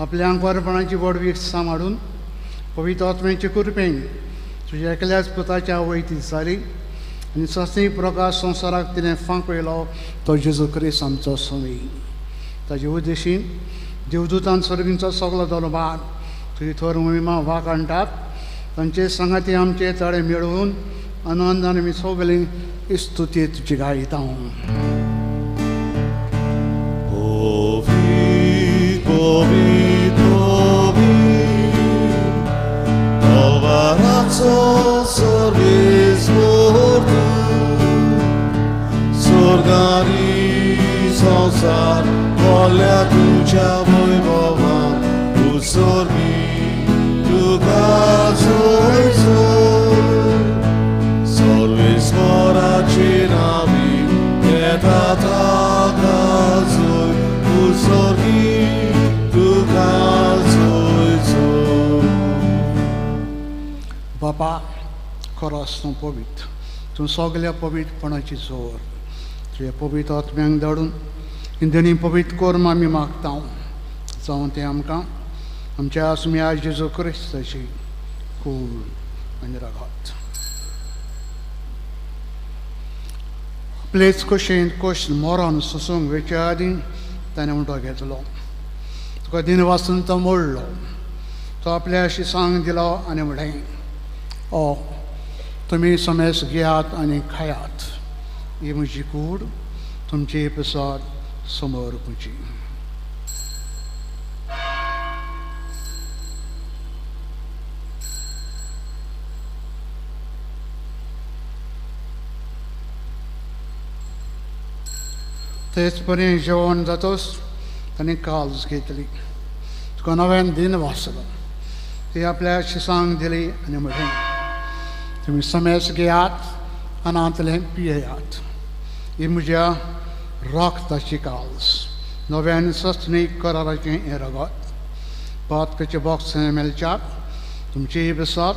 [SPEAKER 4] आपल्या आंकवारपणाची वडवीक सांबाळून पवित्र आत्म्याचे कृपेन तुज्या एकल्याच पुताच्या वयती जाली आनी सस्ती प्रकाश संवसाराक तिणें फांकयलो तो जेजू क्रिस्त आमचो स्वामी. ताजे उद्देशीन देवदूतान सर्गींचो सगळो दरबार तुजी थोर मोहिमा वाखाणटात. तांचे संगाती आमचे तडे मेळून आनंदान आमी सगळीं स्तुती तुजी गायता.
[SPEAKER 3] Sorgani संसार कोल्या तुझ्या वैभवान उसर्गी तुका जोय जोय. सर्वेस्पराचे नावी येता ताका जोय. उसर्गी तुका
[SPEAKER 4] बापा खरोच तूं पवित्र, तूं सगल्या पवित्रपणाची जोर, तुझ्या पवित्र आत्म्यांक धाडून इंदनी पवित्र करून आमी मागता, जावं तें आमकां आमच्या आसम्या जेजू क्रिस्ताची कूड आनी रगत. आपलेच कशेन कश्ट मोरान सोसूंक वेच्या आदीं ताणें म्हणटो घेतलो, तुका दिन वाचून तो मोडलो, तो आपल्या शिसांक दिलो आनी म्हणलें, ओ तुमी समेस घेयात आनी खायात, ही म्हजी कूड तुमचे पिसाद समोर पुजी. तेच पर्यंत जेवण जातोच ताणें काल्स घेतली, तुका नव्यान दिन वाचलो, ती आपल्या शिसांक दिली आनी म्हणलें, तुमी समेस घेयात आनी आंतलें पियेयात, ही म्हज्या रक्ताची काल्स, नव्यान सस्तनीक कराराचें हें रगत, पातकाचे बोक्सां मेलच्याक तुमचेय बसात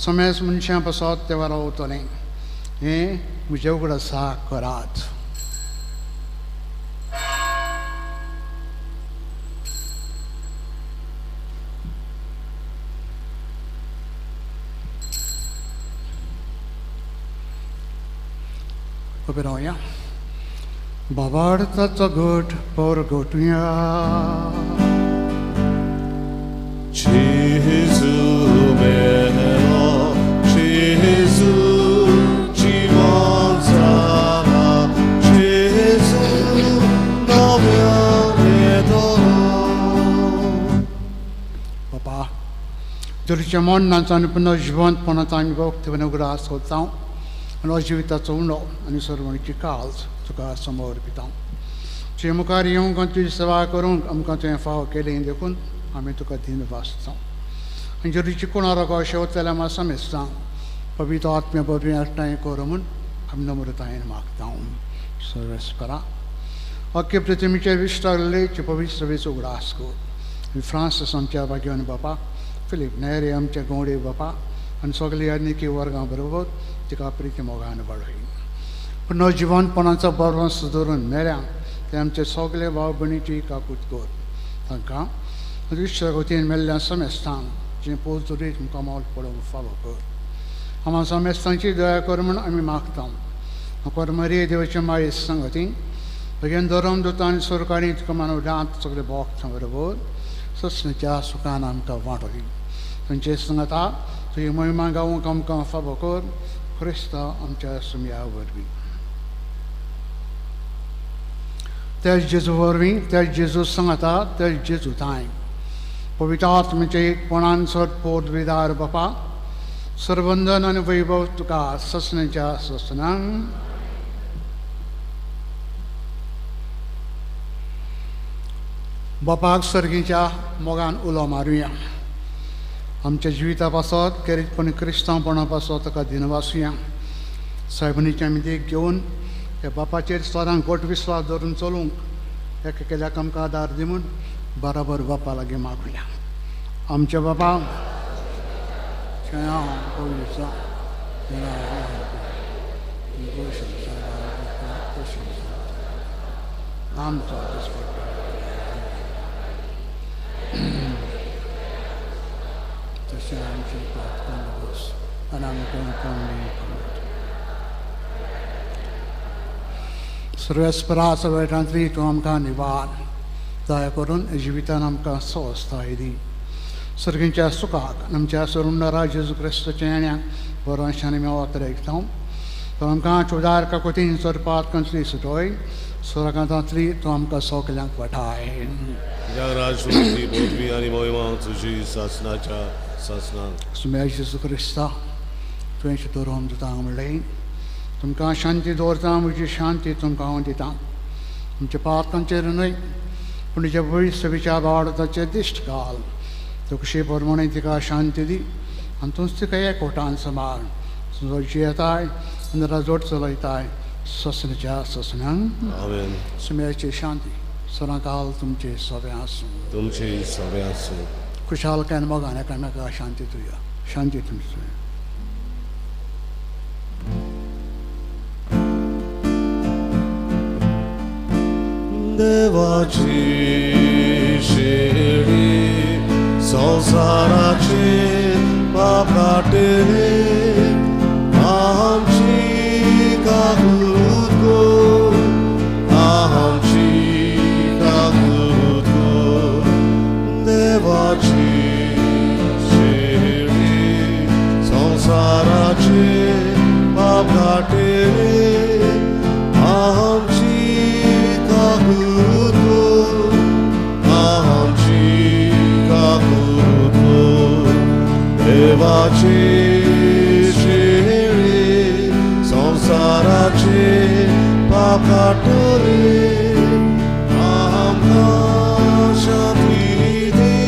[SPEAKER 4] समेस मनशां बसात तें रावतलें, हें म्हजें उगडासा करात. Operoja. Bavarta co good porgotuja.
[SPEAKER 3] Gesù bello, Gesù ci manzava, Gesù dove
[SPEAKER 4] Papa, durante monna tan pno żwont ponatan gok te venogras hotam. Ano jivitatso uno ani sarvanici calz tuka samor pitam. Ce mukari yung kantu seva korun am kantu enfao kele indekun ame tuka din vastam. Anjuri chikuna raga shotela masamestam. Pavitra atmya bhavya ashtai korumun am namuratayin maktam. Sarvespara. Akke pratimiche vishtarle che pavitra vesu grasko. In Francis amcha bagyan bapa, Philip Neri amcha gonde bapa, and sogli adni ki warga barabar. तिका प्रीती मोगान बढाई पुन्हा जीवनपणाचा बरोबर सुधारून मेळ्या ते आमचे सगळे भाव भयणीची काकूट कर तांकां विश्वगतीन मेल्ल्या समेस्तांक जे पोचुरीत मुखामोल पडोवंक फावो कर. आम्हा समेस्तांची दया कर म्हूण आमी मागता. परमरी देवाचे माये संगतीन बेगीन धरम दोता आनी सरकारी तुका मानव डांत सगळे भोगता बरोबर ससणेच्या सुखान आमकां वांटली. तांचे संगता तुजी महिमा गावूंक आमकां फावो कर. Krista amcha sumya warvi. Tej Jesu warvi, tej Jesu sangata, tej Jesu time. Pavitat miche ponan sot pod vidar bapa. Sarvandan and vaibav tuka sasnaja sasnang. Bapak sargincha mogan ulomaruya. आमच्या जिविता पासत केरीतपणी क्रिस्तांवपणा पासत ताका दिनवासुया. सायबणीचे आमी देख घेवन ह्या बापाचेर सदां गोट विश्वास धरून चलूंक एकेल्याक आमकां आदार दिवन बराबर बापा लागीं मागुया. आमच्या बापा सर्वेस्परा सर्वेठांतली तूं आमकां निवाड दया करून जिवितान आमकां स्वस्थाय दी. सर्गींच्या सुखाक आमच्या सरुंडरा जेजू क्रिस्ताच्या येण्याक बरोवशांनी मेवत रेखता. तो आमकां चुडार काकोतीन चरपात कंचली सुटोय सुरकांतांतली तूं आमकां सगल्यांक वाटाय.
[SPEAKER 3] जगराजवंती बोधवी आनी मोहिमा तुजी सासनाच्या सासनाक
[SPEAKER 4] सुम्या जेजू क्रिस्ता तुवें दवरून दिता म्हणलें तुमकां शांती दवरता म्हजी शांती तुमकां हांव दिता. तुमच्या पातकांचेर न्हय पूण तुज्या भविश्य विचार वाडताचे दिश्ट घाल. तुका परमणे तिका शांती दी आनी तूंच तिका एकवटान सांबाळ. तुजो जियेताय आनी राजवट चलयताय ससनाच्या ससनांक.
[SPEAKER 3] आमेन.
[SPEAKER 4] सुम्याची शांती सदांकाल तुमचे सवे आसूं.
[SPEAKER 3] तुमचे सवे आसूं.
[SPEAKER 4] खुशालकायन मोगान एकामेका शांती तुया शांती तुमची
[SPEAKER 3] देवाची शेळी संसाराचे पाप काटले आमची काकूत गो आमची काकूत गो देवाची शेळी संसाराचे पाप काटले आमची काकूत गो आमची काकूत गो देवाची शेळी संसाराचे पाप काटले आमकां शांती दी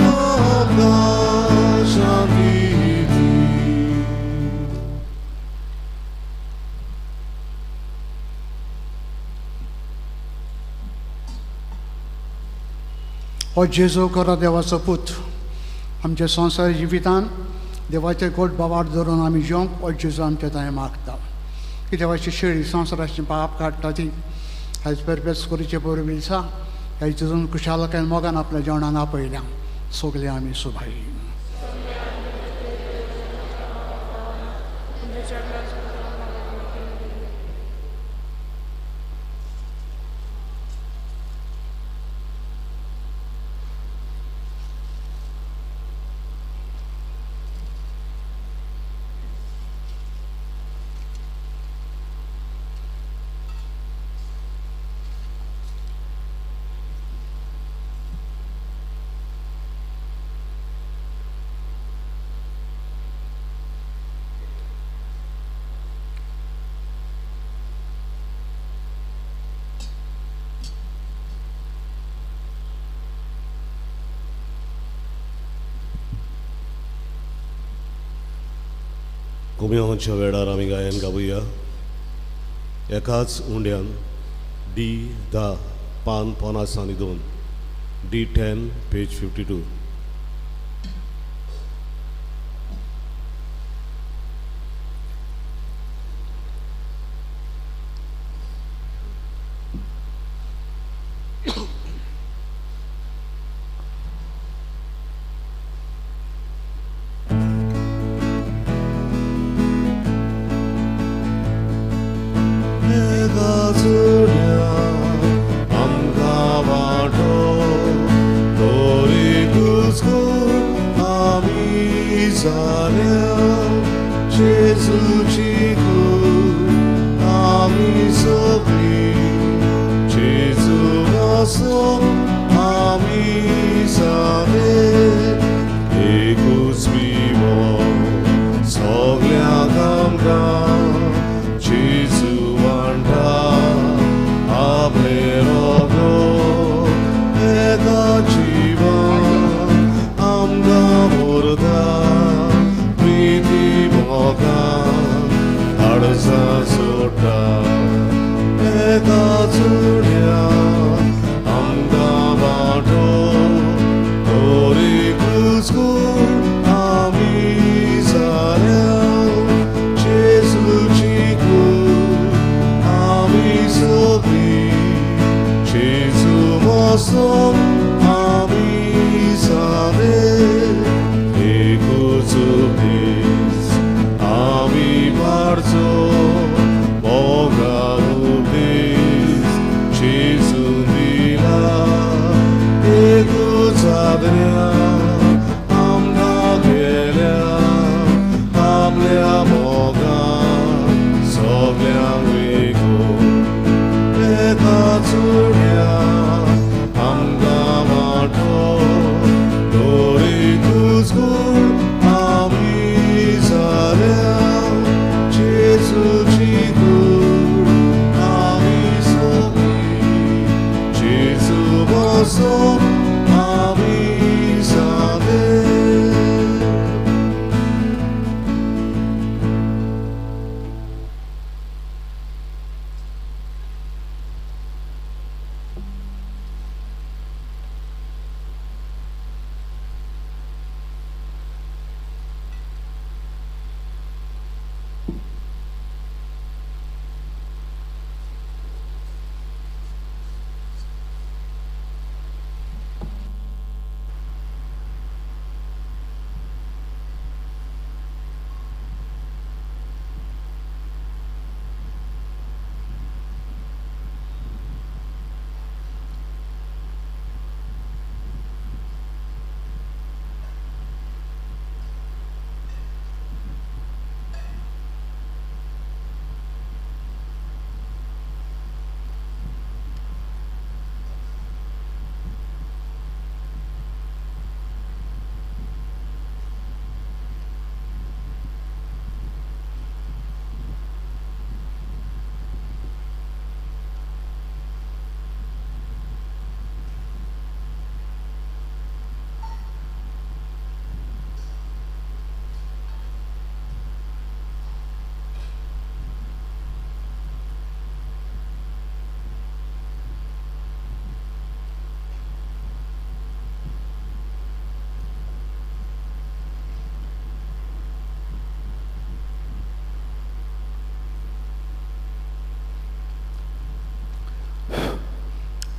[SPEAKER 3] आमकां शांती दी
[SPEAKER 4] हो जेजू खरो देवाचो पूत आमच्या संवसारी जिवितान देवाचे गोड बावाड धरून आमी जिवंक हो जेजू आमच्या थंय मागता की देवाची शेळी संवसाराची पाप काडटा ती आयज परबेज करूचे पयलीं दिसा ह्या जेजून खुशालकायेन मोगान आपल्या जेवणाक आपयल्या सगले आमी सुभाई
[SPEAKER 3] कुमियांच्या वेळार आमी गायन गावुया एकाच उंड्यान D10 पान 52 D10 पेज 52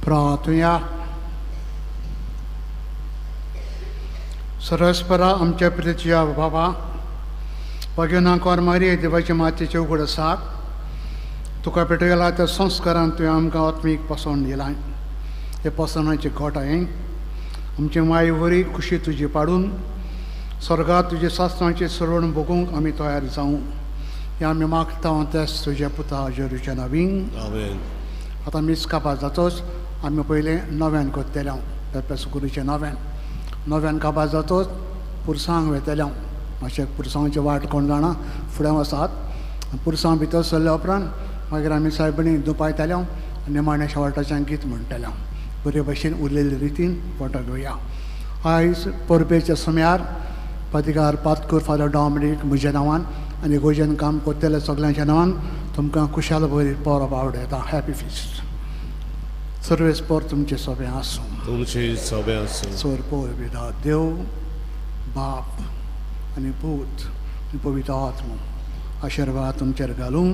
[SPEAKER 4] प्रार्थुया. सरस्परा आमच्या प्रितीच्या बाबा, भगिनांकार मारी देवाचे मातेचे उघड आसात. तुका पेटयला त्या संस्कारान तुवें आमकां आत्मीक पसंद दिलां. हे पसंदाचे घोट हांवें आमची माय वरी खुशी तुजी पाडून स्वर्गात तुजे शास्त्रांचे सरवण बगूंक आमी तयार जावं. हे आमी मागता तेच तुज्या पुता जेरूच्या नांवीन.
[SPEAKER 3] आमेन.
[SPEAKER 4] आतां मीस कापास जातोच आमी पयलें नव्यान करतले पेपेस गुरूच्या नव्यान कापास जातोच पुरसांग वेतले मातशें पुरसांगाची वाट कोण जाणा फुडें वसात. पुरसांग भितर सरले उपरांत मागीर आमी सायबणी दुपायतले आनी निमाण्या शेवटाच्यान गीत म्हणटले. बरे भशेन उरलेले रितीन फोटो घेवया. आयज परबेच्या सुम्यार पतिकार पातकूर फादर डॉमिनीक म्हज्या नांवान आनी गोजन काम करतले सगळ्यांच्या नांवान तुमकां खुशाल बरी परब आवडटा. Happy fist. सर्वेस पर तुमचे सोबे आसूं.
[SPEAKER 3] तुमचे सोबे आसूं.
[SPEAKER 4] सोर पोर पिता देव बाप आनी पूत आनी पवित्र आत्मा आशिर्वाद तुमचेर घालूं.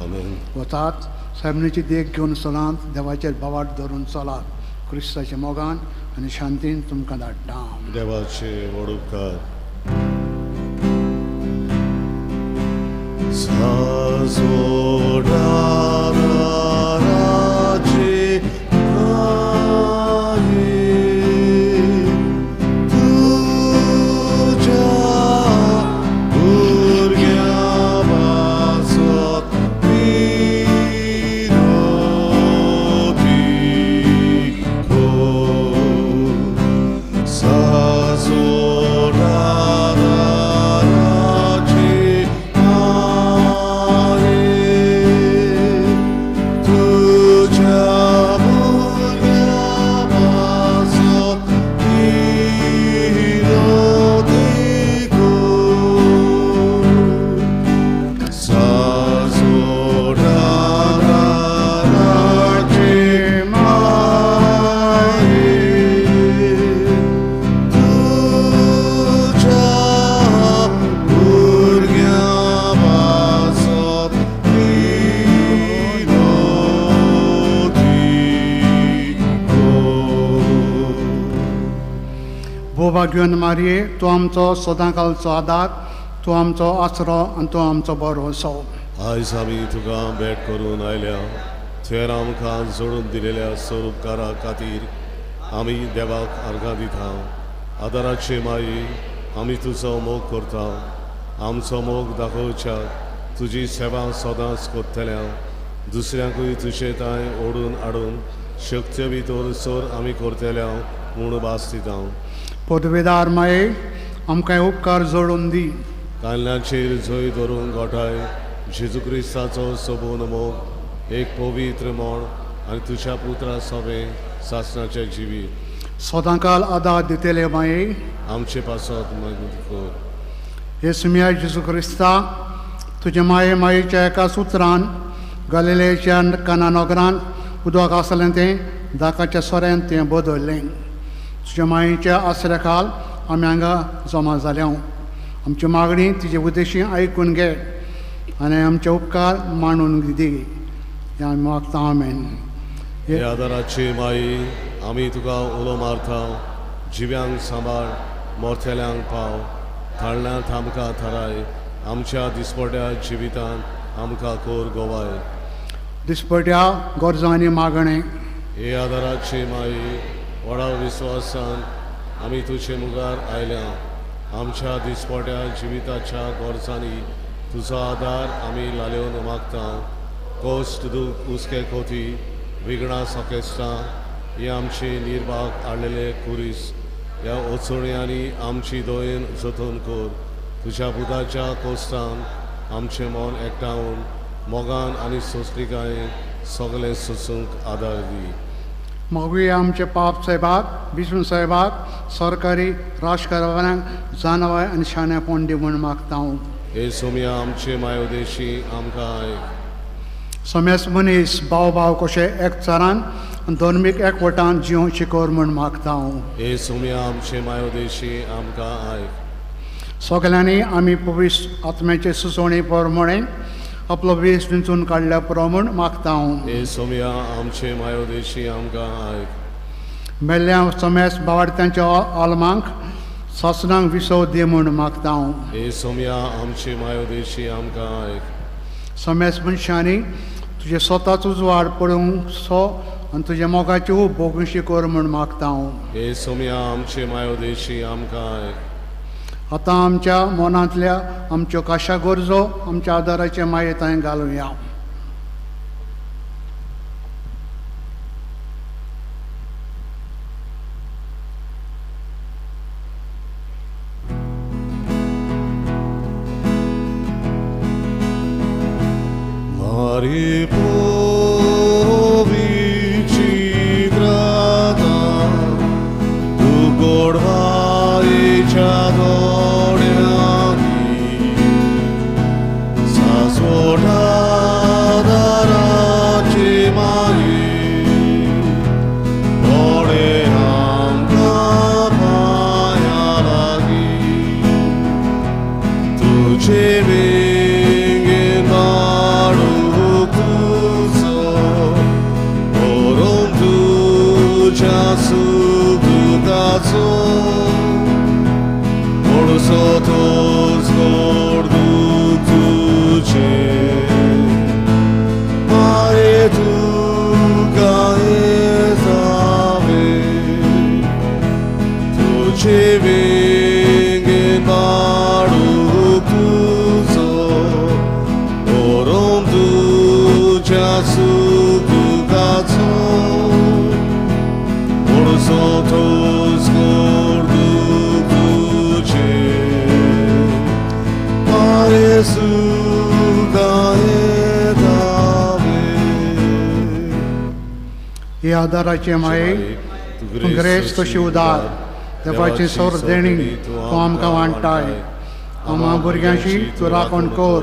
[SPEAKER 3] आमेन.
[SPEAKER 4] वतात सायबणीची देख घेवन चलात. देवाचेर बावाट धरून चलात. क्रिस्ताच्या मोगान आनी शांतीन तुमकां धाडटा.
[SPEAKER 3] देवाचे व्हड उपकार. भोभाग्यवन मारये, तूं आमचो सदांकालचो आदार, तूं आमचो आसरो आनी तूं आमचो भरोसो. आयज आमी तुका भेट करून आयल्या. तुवें आमकां जोडून दिलेल्या स्वरूपकारा खातीर आमी देवाक अर्घां दिता. आदाराचे माई, आमी तुजो मोग करता. आमचो मोग दाखोवच्या तुजी सेवा सदांच करतल्या. दुसऱ्यांकूय तुजे ताय ओडून हाडून शक्ती भितर सोर आमी करतल्या म्हूण भास दिता.
[SPEAKER 4] पदवेदार माये, आमकां उपकार जोडून दी.
[SPEAKER 3] कालनाचेर झोय धरून गोठाय जेजू क्रिस्ताचो सोबून मोग एक पवित्र मोण आनी तुज्या पुत्रा सोबे सासणाचे जिवीत
[SPEAKER 4] सदांकाल आदार दितेले माये,
[SPEAKER 3] आमचे पासत मागीर कर.
[SPEAKER 4] हे सुम्या जेजू क्रिस्ता, तुज्या मायेच्या एका सुत्रान गलिलेच्या काना नगरांत उदक आसलें तें दाकाच्या सोऱ्यान तें बदललें. तुज्या मायेच्या आसऱ्या खाल आमी हांगा जमा जाल्या. आमची मागणी तिजे उद्देशी आयकून घे आनी आमचे उपकार मांडून दी. हें आमी मागता. आमेन.
[SPEAKER 3] हे आदाराची माई, आमी तुका उलो मारता. जिव्यांक सांबाळ, मोरतेल्यांक पाव, थाळण्यांत आमकां थाराय. आमच्या दिसपट्या जिवितांत आमकां कोर गोवाय.
[SPEAKER 4] दिसपट्या गरजांनी मागणें.
[SPEAKER 3] हे आदाराची माई, व्हडा विस्वासान आमी तुजे मुखार आयल्या. आमच्या दिसपट्या जिविताच्या गरजांनी तुजो आदार आमी लालेवन मागता. कोश्ट दूख उस्के कोती विघ्नां सकेस्तां ही आमची निर्भाग हाडलेले कुरीस ह्या ओचोण्यांनी आमची दोयन जतन कर. तुज्या पुताच्या कोस्तान आमचें मन एकठांवन मोगान आनी सोंसणिकाय सगळें सोसूंक आदार दी.
[SPEAKER 4] मागुया आमचे पाप साहेबाक, बिस्वून साहेबाक, सरकारी राजकारण्यांक जानवाय आनी शाणेपण दी म्हूण मागता.
[SPEAKER 3] हे सोम्या आमचे मायोदेशी आमकां आयक.
[SPEAKER 4] समेस मनीस भाव भाव कशे एकचारान धर्मीक एकवटान जिवन शिकोर म्हूण मागता.
[SPEAKER 3] हे सोम्या आमचे मायोदेशी आमकां आयक.
[SPEAKER 4] सगल्यांनी आमी पवित्र आत्म्याचे सुचोवणी प्रमाणे आपलो वेस विंचून काडल्या प्रमाण मागता हांव.
[SPEAKER 3] ए सोम्या आमचे मायोदेशी आमकां आयक.
[SPEAKER 4] मेल्ल्या समेस बावार्थ्यांच्या आलमांक सासणांक विसव दे म्हूण मागता हांव.
[SPEAKER 3] ए सोम्या आमचे मायोदेशी आमकां आयक.
[SPEAKER 4] समेस मनशांनी तुजे स्वताचो वाड पळोवंक सो आनी तुज्या मोगाची भोगुशी कर म्हूण मागता हांव.
[SPEAKER 3] ए सोम्या आमचे मायोदेशी आमकां आयक.
[SPEAKER 4] आतां आमच्या मनांतल्या आमच्यो काशा गरजो आमच्या आदाराचे माये थंय घालुया.
[SPEAKER 3] Mari povici grata, tu gorvaicia doreani, sa svodada raci mai, ore amka paya lagi, tu cevi Todos gorduce, mare tu caezave, tu ce venghe marucuzo, orom duce su tu cazo, orso todos
[SPEAKER 4] हे आदाराचे माये तूं ग्रेस तशी उदार देवाची सोर देणी तूं आमकां वांटाय. आमच्या भुरग्यांची तूं राखण कर.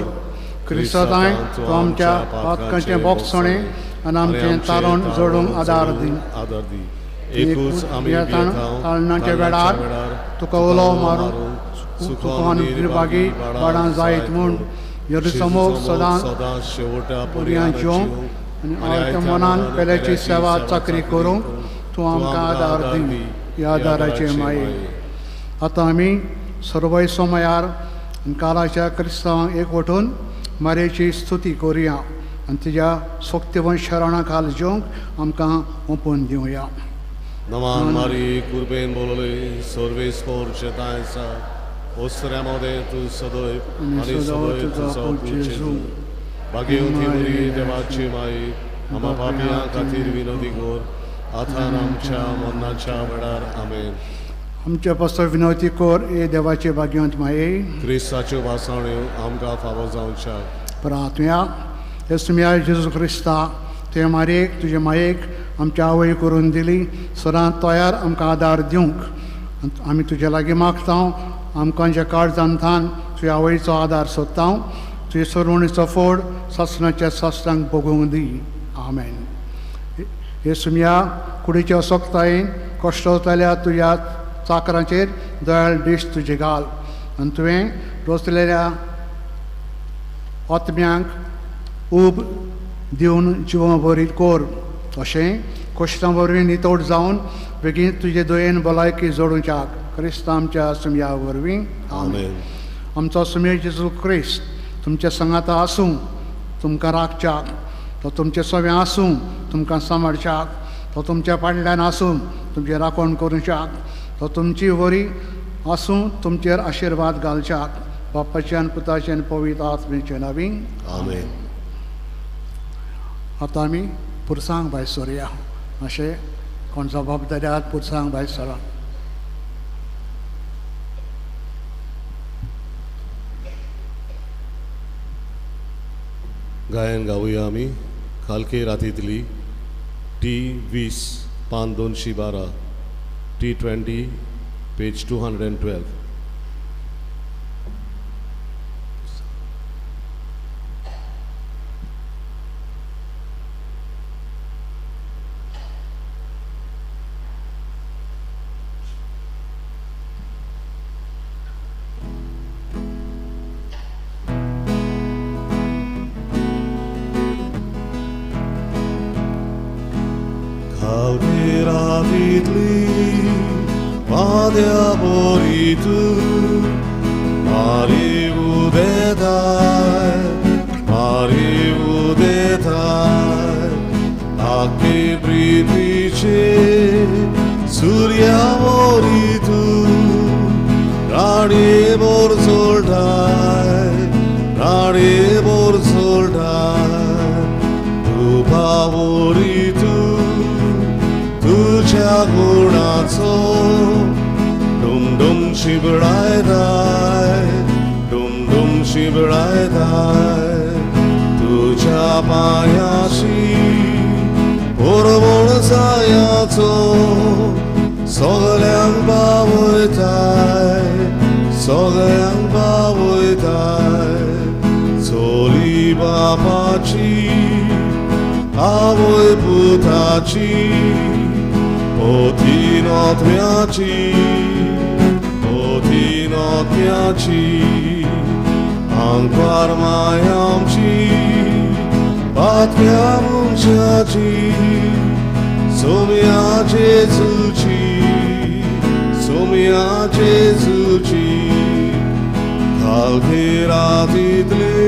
[SPEAKER 4] क्रिस्तांय तूं आमच्या पातकांचें बोगसणें आनी आमचें तारण जोडूंक आदार दी. ताळणाच्या वेळार तुका उलो मारूंक तुका निर्भागी वाडां जायत म्हूण येरुसमोग सदांच भुरग्यांच्यो आनी आमच्या मनान पेल्याची सेवा चाकरी करूंक तूं आमकां आदार दी. ह्या आदाराचे माये आतां आमी सर्वय सोमयार आनी कालाच्या क्रिस्तांवांक एकवटून मारेची स्तुती करुया आनी तिच्या सोक्तिवंत शरणा खाल जेवंक आमकां ओपून दिवया.
[SPEAKER 3] नमान मारी कुर्बेन बोलले सर्वेस पोरचेतायसा ओस्त्र्यामध्ये तू सदैव आणि सदैव तुझा पूजेजू. भाग्यवती बरी देवाची माई आम्हा पापियां खातीर विनोदी कर आतां आमच्या मरणाच्या वेळार आमेन.
[SPEAKER 4] आमच्या पासो विनवती कर हे देवाचे भाग्यवंत माये.
[SPEAKER 3] क्रिस्ताच्यो वासण्यो आमकां फावो जावच्या.
[SPEAKER 4] प्रार्थना हे सुम्या जेजू क्रिस्ता तुवें मारेक तुजे मायेक आमच्या आवय करून दिली सदांच तयार आमकां आदार दिवंक आमी तुजे लागीं मागता. आमकां जे काळजांतान तुज्या आवयचो आदार सोदता. तुजे सरवणीचो फोड सासणाच्या सासणांक भोगूंक दी. आमेन. हे सुम्या कुडीच्या सोगतायेन कश्टवताल्या तुज्या चाकरांचेर दयाळ दिश्ट तुजे घाल आनी तुवें रोचलेल्या आत्म्यांक ऊब दिवन जिवा बरी कर. अशें कश्टां वरवीं नितोड जावन बेगीन तुजे दयेन भलायकी जोडूंच्याक क्रिस्ता आमच्या सुम्या वरवीं. आमेन. आमचो सुम्या जेजू क्रिस्त तुमच्या संगाता आसूं तुमकां राखच्याक. तो तुमचें सवें आसूं तुमकां सांबाळच्याक. तो तुमच्या फाटल्यान आसूं तुमचें राखण करूच्याक. तो तुमची वरी आसूं तुमचेर आशिर्वाद घालच्याक. बापाचे आनी पुताचे आनी पवित्र आत्मेचे नांवान.
[SPEAKER 3] आमेन.
[SPEAKER 4] आतां आमी पुरसांग भायर सरुया. अशें कोण जबाबदाऱ्याक पुरसांग भायर सरा.
[SPEAKER 3] गायन गावुया आमी खालके रातींतली T20 पान 212 T20 पेज 212. तितली पाद्या बोरीतू मारी उदेताय आखे पृथ्वीचे सूर्यावरीतू राणी बोर सोलटाय उपावरीतू तुझ्या गुणाचो डुमडुम शिबळायताय तुझ्या पायाशी ओरवण जायाचो सगळ्यांक पावयताय चोली बापाची आवय पुताची पोथी नोत्म्याची आंकवार मायामची बातम्या मनशाची सोम्या जेजूची खालगे रातीतली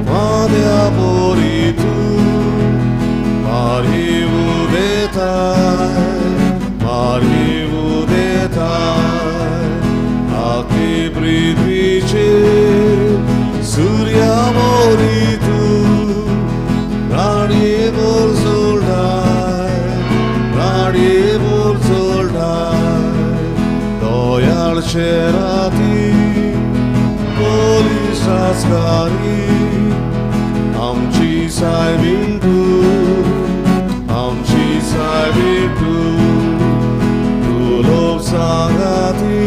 [SPEAKER 3] पाद्या बोरीतू मारी उदेताय आखे पृथ्वीचे सूर्यावरीतू राणी बोर सोलटाय दयाळचे राती पोलीस आसकारी आमची सायबीन तू लोक सांगाती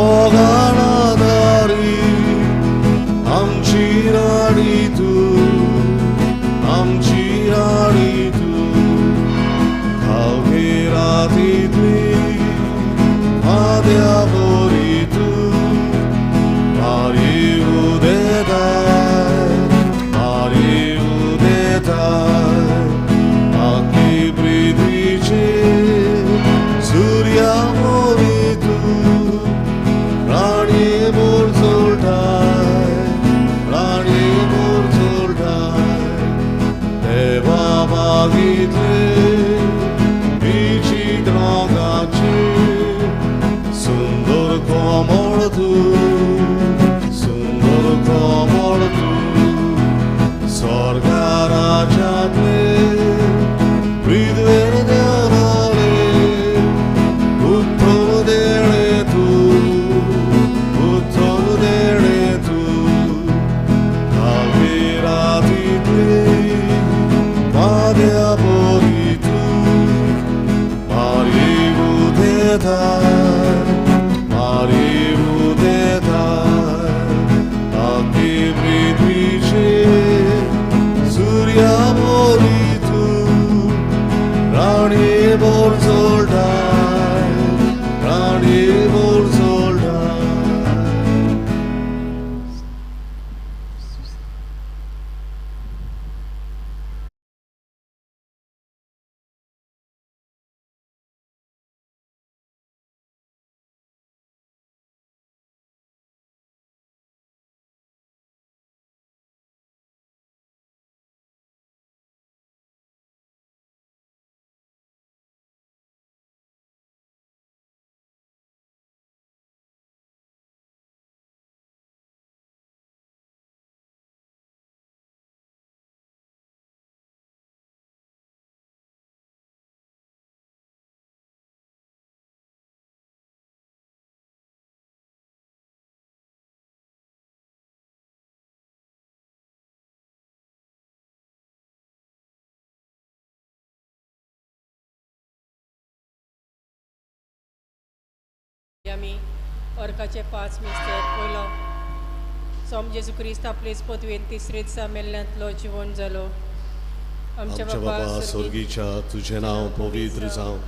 [SPEAKER 3] ओगाणादारी आमची राणी तू खावगे रातीतली पाद्या बोरीतू मारी उदेताय आखी पृथ्वीचे सूर्यावरीतू राणी बोर सोलटाय देवा मागितले विचित्रांगाचे सुंदर कोमळ तू स्वर्गा राजातले पृथ्वीर देवले उत्तम देणे तू खालगे रातीतले पाद्या बोरीतू मारी उदेताय आखे पृथ्वीचे सूर्यावरीतू राणी बोर सोलटाय
[SPEAKER 9] आमी अर्काचे 5 मिस्टर पयलो सोम जेजू क्रिस्त आपलेच पदवेन तिसरे दिसा मेल्ल्यांतलो जिवन जालो. आमच्या बाबा
[SPEAKER 3] स्वर्गीच्या तुझे नाव पवित्र जावं,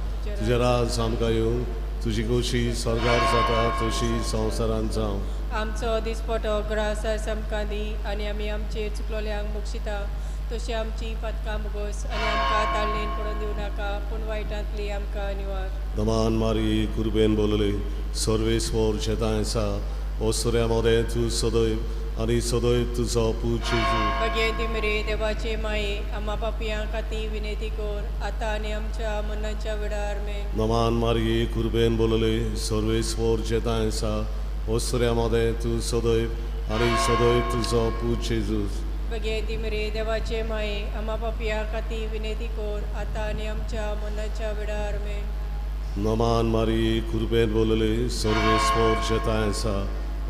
[SPEAKER 3] तुझे राज आमकां येवं, तुजी गोशी स्वर्गार जाता तशी संवसारांत जावं.
[SPEAKER 9] आमचो दिसपटो ग्रासार आमकां दी आनी आमी आमचे चुकलोल्यांक बक्षिता तशी आमची पदकां मुगोस आनी आमकां ताळणेन पडून दिवं नाका पूण वायटांतली आमकां निवार.
[SPEAKER 3] Daman Marii, kurben bolele, सर्वेस्वर शेतांसा, ओसऱ्यामध्ये तू सदैव आणि सदैव तुझा पूज जेजू.
[SPEAKER 9] भगवंती मरे देवाचे माये आम्हा पापियां खाती विनंती कर आता आणि आमच्या मरणाच्या वेळार आमेन.
[SPEAKER 3] नमान मारी कुर्बेन बोलले सर्वेस्वर शेतांसा, ओसऱ्यामध्ये तू सदैव आणि सदैव तुझा पूज जेजू.
[SPEAKER 9] भगवंती मरे देवाचे माये आम्हा पापियां खाती विनंती कर आता आणि आमच्या मरणाच्या वेळार आमेन.
[SPEAKER 3] नमान मारी कुर्बेन बोलले सर्वेस्वर शेतांसा,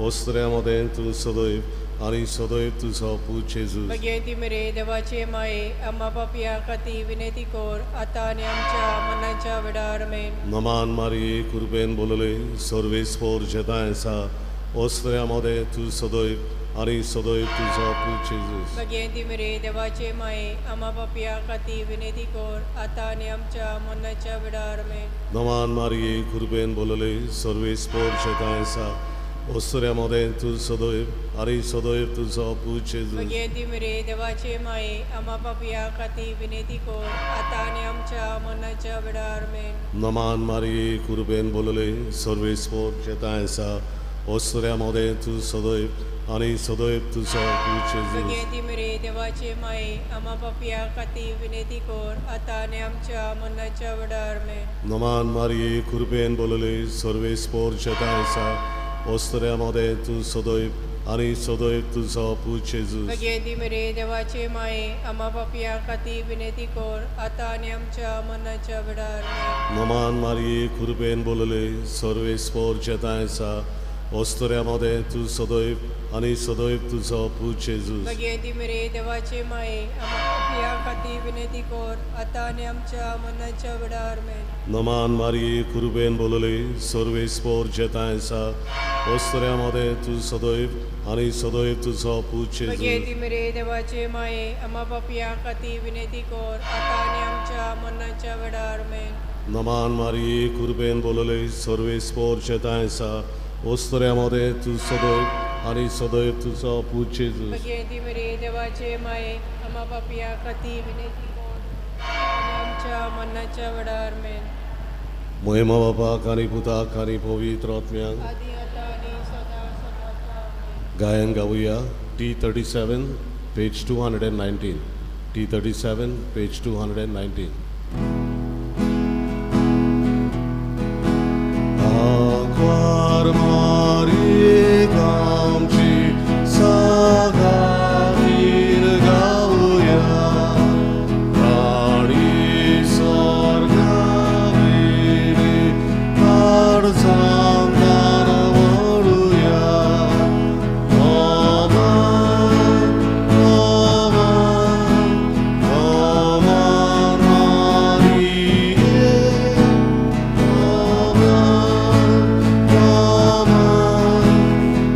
[SPEAKER 3] ओसऱ्यामध्ये तू सदैव आणि सदैव तुझा पूज जेजू.
[SPEAKER 9] भगवंती मरे देवाचे माये आम्हा पापियां खाती विनंती कर आता आणि आमच्या मरणाच्या वेळार आमेन.
[SPEAKER 3] नमान मारी कुर्बेन बोलले सर्वेस्वर शेतांसा, ओसऱ्यामध्ये तू सदैव आणि सदैव तुझा पूज जेजू.
[SPEAKER 9] भगवंती मरे देवाचे माये आम्हा पापियां खाती विनंती कर आता आणि आमच्या मरणाच्या वेळार आमेन.
[SPEAKER 3] नमान मारी कुर्बेन बोलले सर्वेस्वर शेतांसा, ओसऱ्यामध्ये तू सदैव आणि सदैव तुझा पूज जेजू.
[SPEAKER 9] भगवंती मरे देवाचे माये आम्हा पापियां खाती विनंती कर आता आणि आमच्या मरणाच्या वेळार आमेन.
[SPEAKER 3] नमान मारी कुर्बेन बोलले सर्वेस्वर शेतांसा, ओसऱ्यामध्ये तू सदैव आणि सदैव तुझा पूज जेजू.
[SPEAKER 9] भगवंती मरे देवाचे माये आम्हा पापियां खाती विनंती कर आता आणि आमच्या मरणाच्या वेळार आमेन.
[SPEAKER 3] नमान मारी कुर्बेन बोलले सर्वेस्वर शेतांसा, ओसऱ्यामध्ये तू सदैव आणि सदैव तुझा पूज जेजू.
[SPEAKER 9] भगवंती मरे देवाचे माये आम्हा पापियां खाती विनंती कर आता आणि आमच्या मरणाच्या वेळार आमेन.
[SPEAKER 3] नमान मारी कुर्बेन बोलले सर्वेस्वर शेतांसा, ओसऱ्यामध्ये तू सदैव आणि सदैव तुझा पूज जेजू.
[SPEAKER 9] भगवंती मरे देवाचे माये आम्हा पापियां खाती विनंती कर आता आणि आमच्या मरणाच्या वेळार आमेन.
[SPEAKER 3] नमान मारी कुर्बेन बोलले सर्वेस्वर शेतांसा, ओसऱ्यामध्ये तू सदैव आणि सदैव तुझा पूज जेजू.
[SPEAKER 9] भगवंती मरे देवाचे माये आम्हा पापियां खाती विनंती कर आता आणि आमच्या मरणाच्या वेळार आमेन.
[SPEAKER 3] नमान मारी कुर्बेन बोलले सर्वेस्वर शेतांसा, ओसऱ्यामध्ये तू सदैव आणि सदैव तुझा पूज जेजू.
[SPEAKER 9] भगवंती मरे देवाचे माये आम्हा पापियां खाती विनंती कर आणि आमच्या मरणाच्या वेळार आमेन.
[SPEAKER 3] महिमा बापाक आणि पुताक आणि पवित्र आत्म्याक
[SPEAKER 9] आदी आता आणि सदा सदाचा आमेन.
[SPEAKER 3] गायन गाऊया. T37 page 219. T37 page 219. आग्वार मारी गामची सगावीर गाऊया, राणी स्वर्गावेली कडसांगार म्हणूया. नमान, नमान,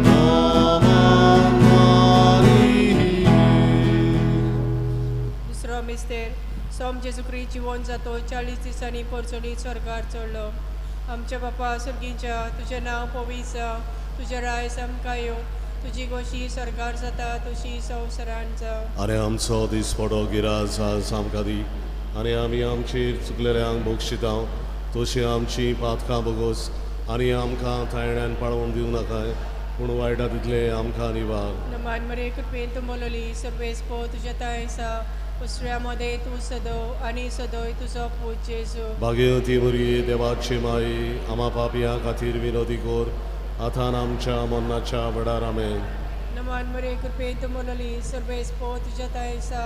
[SPEAKER 3] नमान मारिये,
[SPEAKER 9] दुसरो मिस्तेर सोम जेजू ख्रिस्त जिवंत जातो 40 दिसांनी परचोनी स्वर्गार चडलो. आमच्या बापा सुर्गीच्या तुजें नांव पवित्र जावं, तुजें राय आमकां येवं, तुजी गोशी स्वर्गार जाता तशी संवसारांत जावं.
[SPEAKER 3] आनी आमचो दीस पडो गिरास आज आमकां दी, आनी आमी आमचेर चुकलेल्यांक बक्षिता, तशी आमची पातकां बगोस, आनी आमकां थायण्यान पाळोवन दिवं नाकाय, पूण वायटांतले आमकां निवार.
[SPEAKER 9] नमान मरे कृपेन तूं मोलोली सर्वेस्पो तुज्या तायसा, उसऱ्यामध्ये तूं सदो आणि सदोय तुजो पूज जेजू.
[SPEAKER 3] भाग्यवती मरी देवाची माई, आम्हा पापियां खातीर विनोदी कोर, आतां आमच्या मरणाच्या वेळार आमेन.
[SPEAKER 9] नमान मरे कृपेन तूं मोलोली सर्वेस्पो तुज्या तायसा,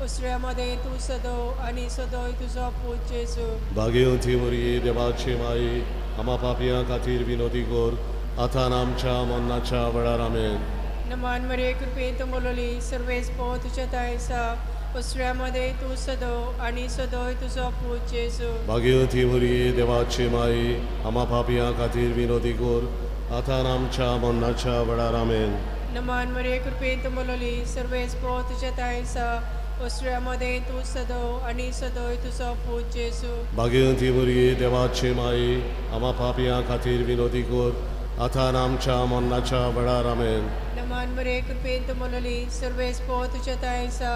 [SPEAKER 9] उसऱ्यामध्ये तूं सदो आणि सदोय तुजो पूज जेजू.
[SPEAKER 3] भाग्यवती मरी देवाची माई, आम्हा पापियां खातीर विनोदी कोर, आतां आमच्या मरणाच्या वेळार आमेन.
[SPEAKER 9] नमान मरे कृपेन तूं मोलोली सर्वेस्पो तुज्या तायसा, उसऱ्यामध्ये तूं सदो आणि सदोय तुजो पूज जेजू.
[SPEAKER 3] भाग्यवती मरी देवाची माई, आम्हा पापियां खातीर विनोदी कोर, आतां आमच्या मरणाच्या वेळार आमेन.
[SPEAKER 9] नमान मरे कृपेन तूं मोलोली सर्वेस्पो तुज्या तायसा, उसऱ्यामध्ये तूं सदो आणि सदोय तुजो पूज जेजू.
[SPEAKER 3] भाग्यवती मरी देवाची माई, आम्हा पापियां खातीर विनोदी कोर, आतां आमच्या मरणाच्या वेळार आमेन.
[SPEAKER 9] नमान मरे कृपेन तूं मोलोली सर्वेस्पो तुज्या तायसा,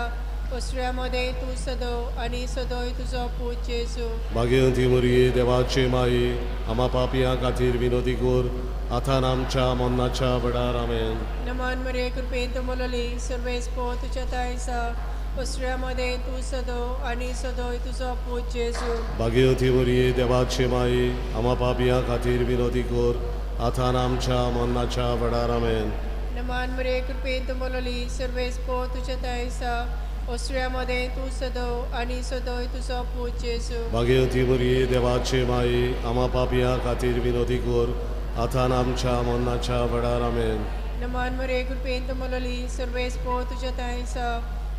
[SPEAKER 9] ओसऱ्यामध्ये तू सदो आणि सदोय तुझो पूत जेजू
[SPEAKER 3] भाग्यवंती मरिये देवाचे माये आम्हा पापियां खातीर विनोदी कोर आतां आमच्या मरणाच्या वेळार आमेन.
[SPEAKER 9] नमान मरे कृपेंत मोलली सर्वेस पो तुझ्या तायसा ओसऱ्यामध्ये तू सदो आणि सदोय तुझो पूत जेजू
[SPEAKER 3] भाग्यवती मरिये देवाचे माये आम्हा पापियां खातीर विनोदी कोर आतां आमच्या मरणाच्या वेळार आमेन.
[SPEAKER 9] नमान मरे कृपेंत मोलली सर्वेस पो तुझ्या तायसा ओसऱ्यामध्ये तू सदो आणि सदोय तुझो पूत जेजू
[SPEAKER 3] भाग्यवती मरिये देवाचे माये आम्हा पापियां खातीर विनोदी कोर आतां आमच्या मरणाच्या वेळार आमेन.
[SPEAKER 9] नमान मरे कृपेंत मोलली सर्वेस पो तुझ्या तायसा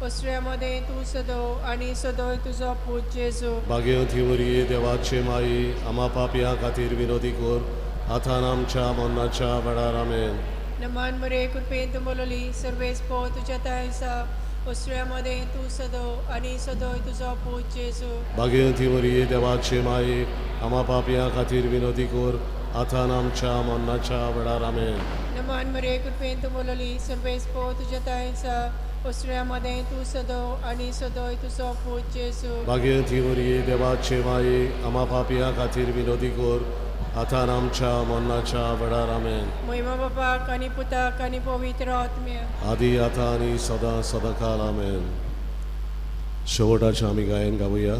[SPEAKER 9] ओसऱ्यामध्ये तू सदो आणि सदोय तुझो पूत जेजू
[SPEAKER 3] भाग्यवती मरिये देवाचे माये आम्हा पापियां खातीर विनोदी कोर आतां आमच्या मरणाच्या वेळार आमेन.
[SPEAKER 9] नमान मरे कृपेंत मोलली सर्वेस पो तुझ्या तायसा ओसऱ्यामध्ये तू सदो आणि सदोय तुझो पूत जेजू
[SPEAKER 3] भाग्यवती मरिये देवाचे माये आम्हा पापियां खातीर विनोदी कोर आतां आमच्या मरणाच्या वेळार आमेन.
[SPEAKER 9] नमान मरे कृपेंत मोलली सर्वेस पो तुझ्या तायसा ओसऱ्यामध्ये तू सदो आणि सदोय तुझो पूत जेजू
[SPEAKER 3] भाग्यवती मरिये देवाचे माये आम्हा पापियां खातीर विनोदी कोर आतां आमच्या मरणाच्या वेळार आमेन.
[SPEAKER 9] महिमा बापाक आणि पुताक आणि पवित्र आत्म्याक
[SPEAKER 3] आदी आतां आनी सदां सदांकाल आमेन. शेवटाचें आमी गायन गावुया.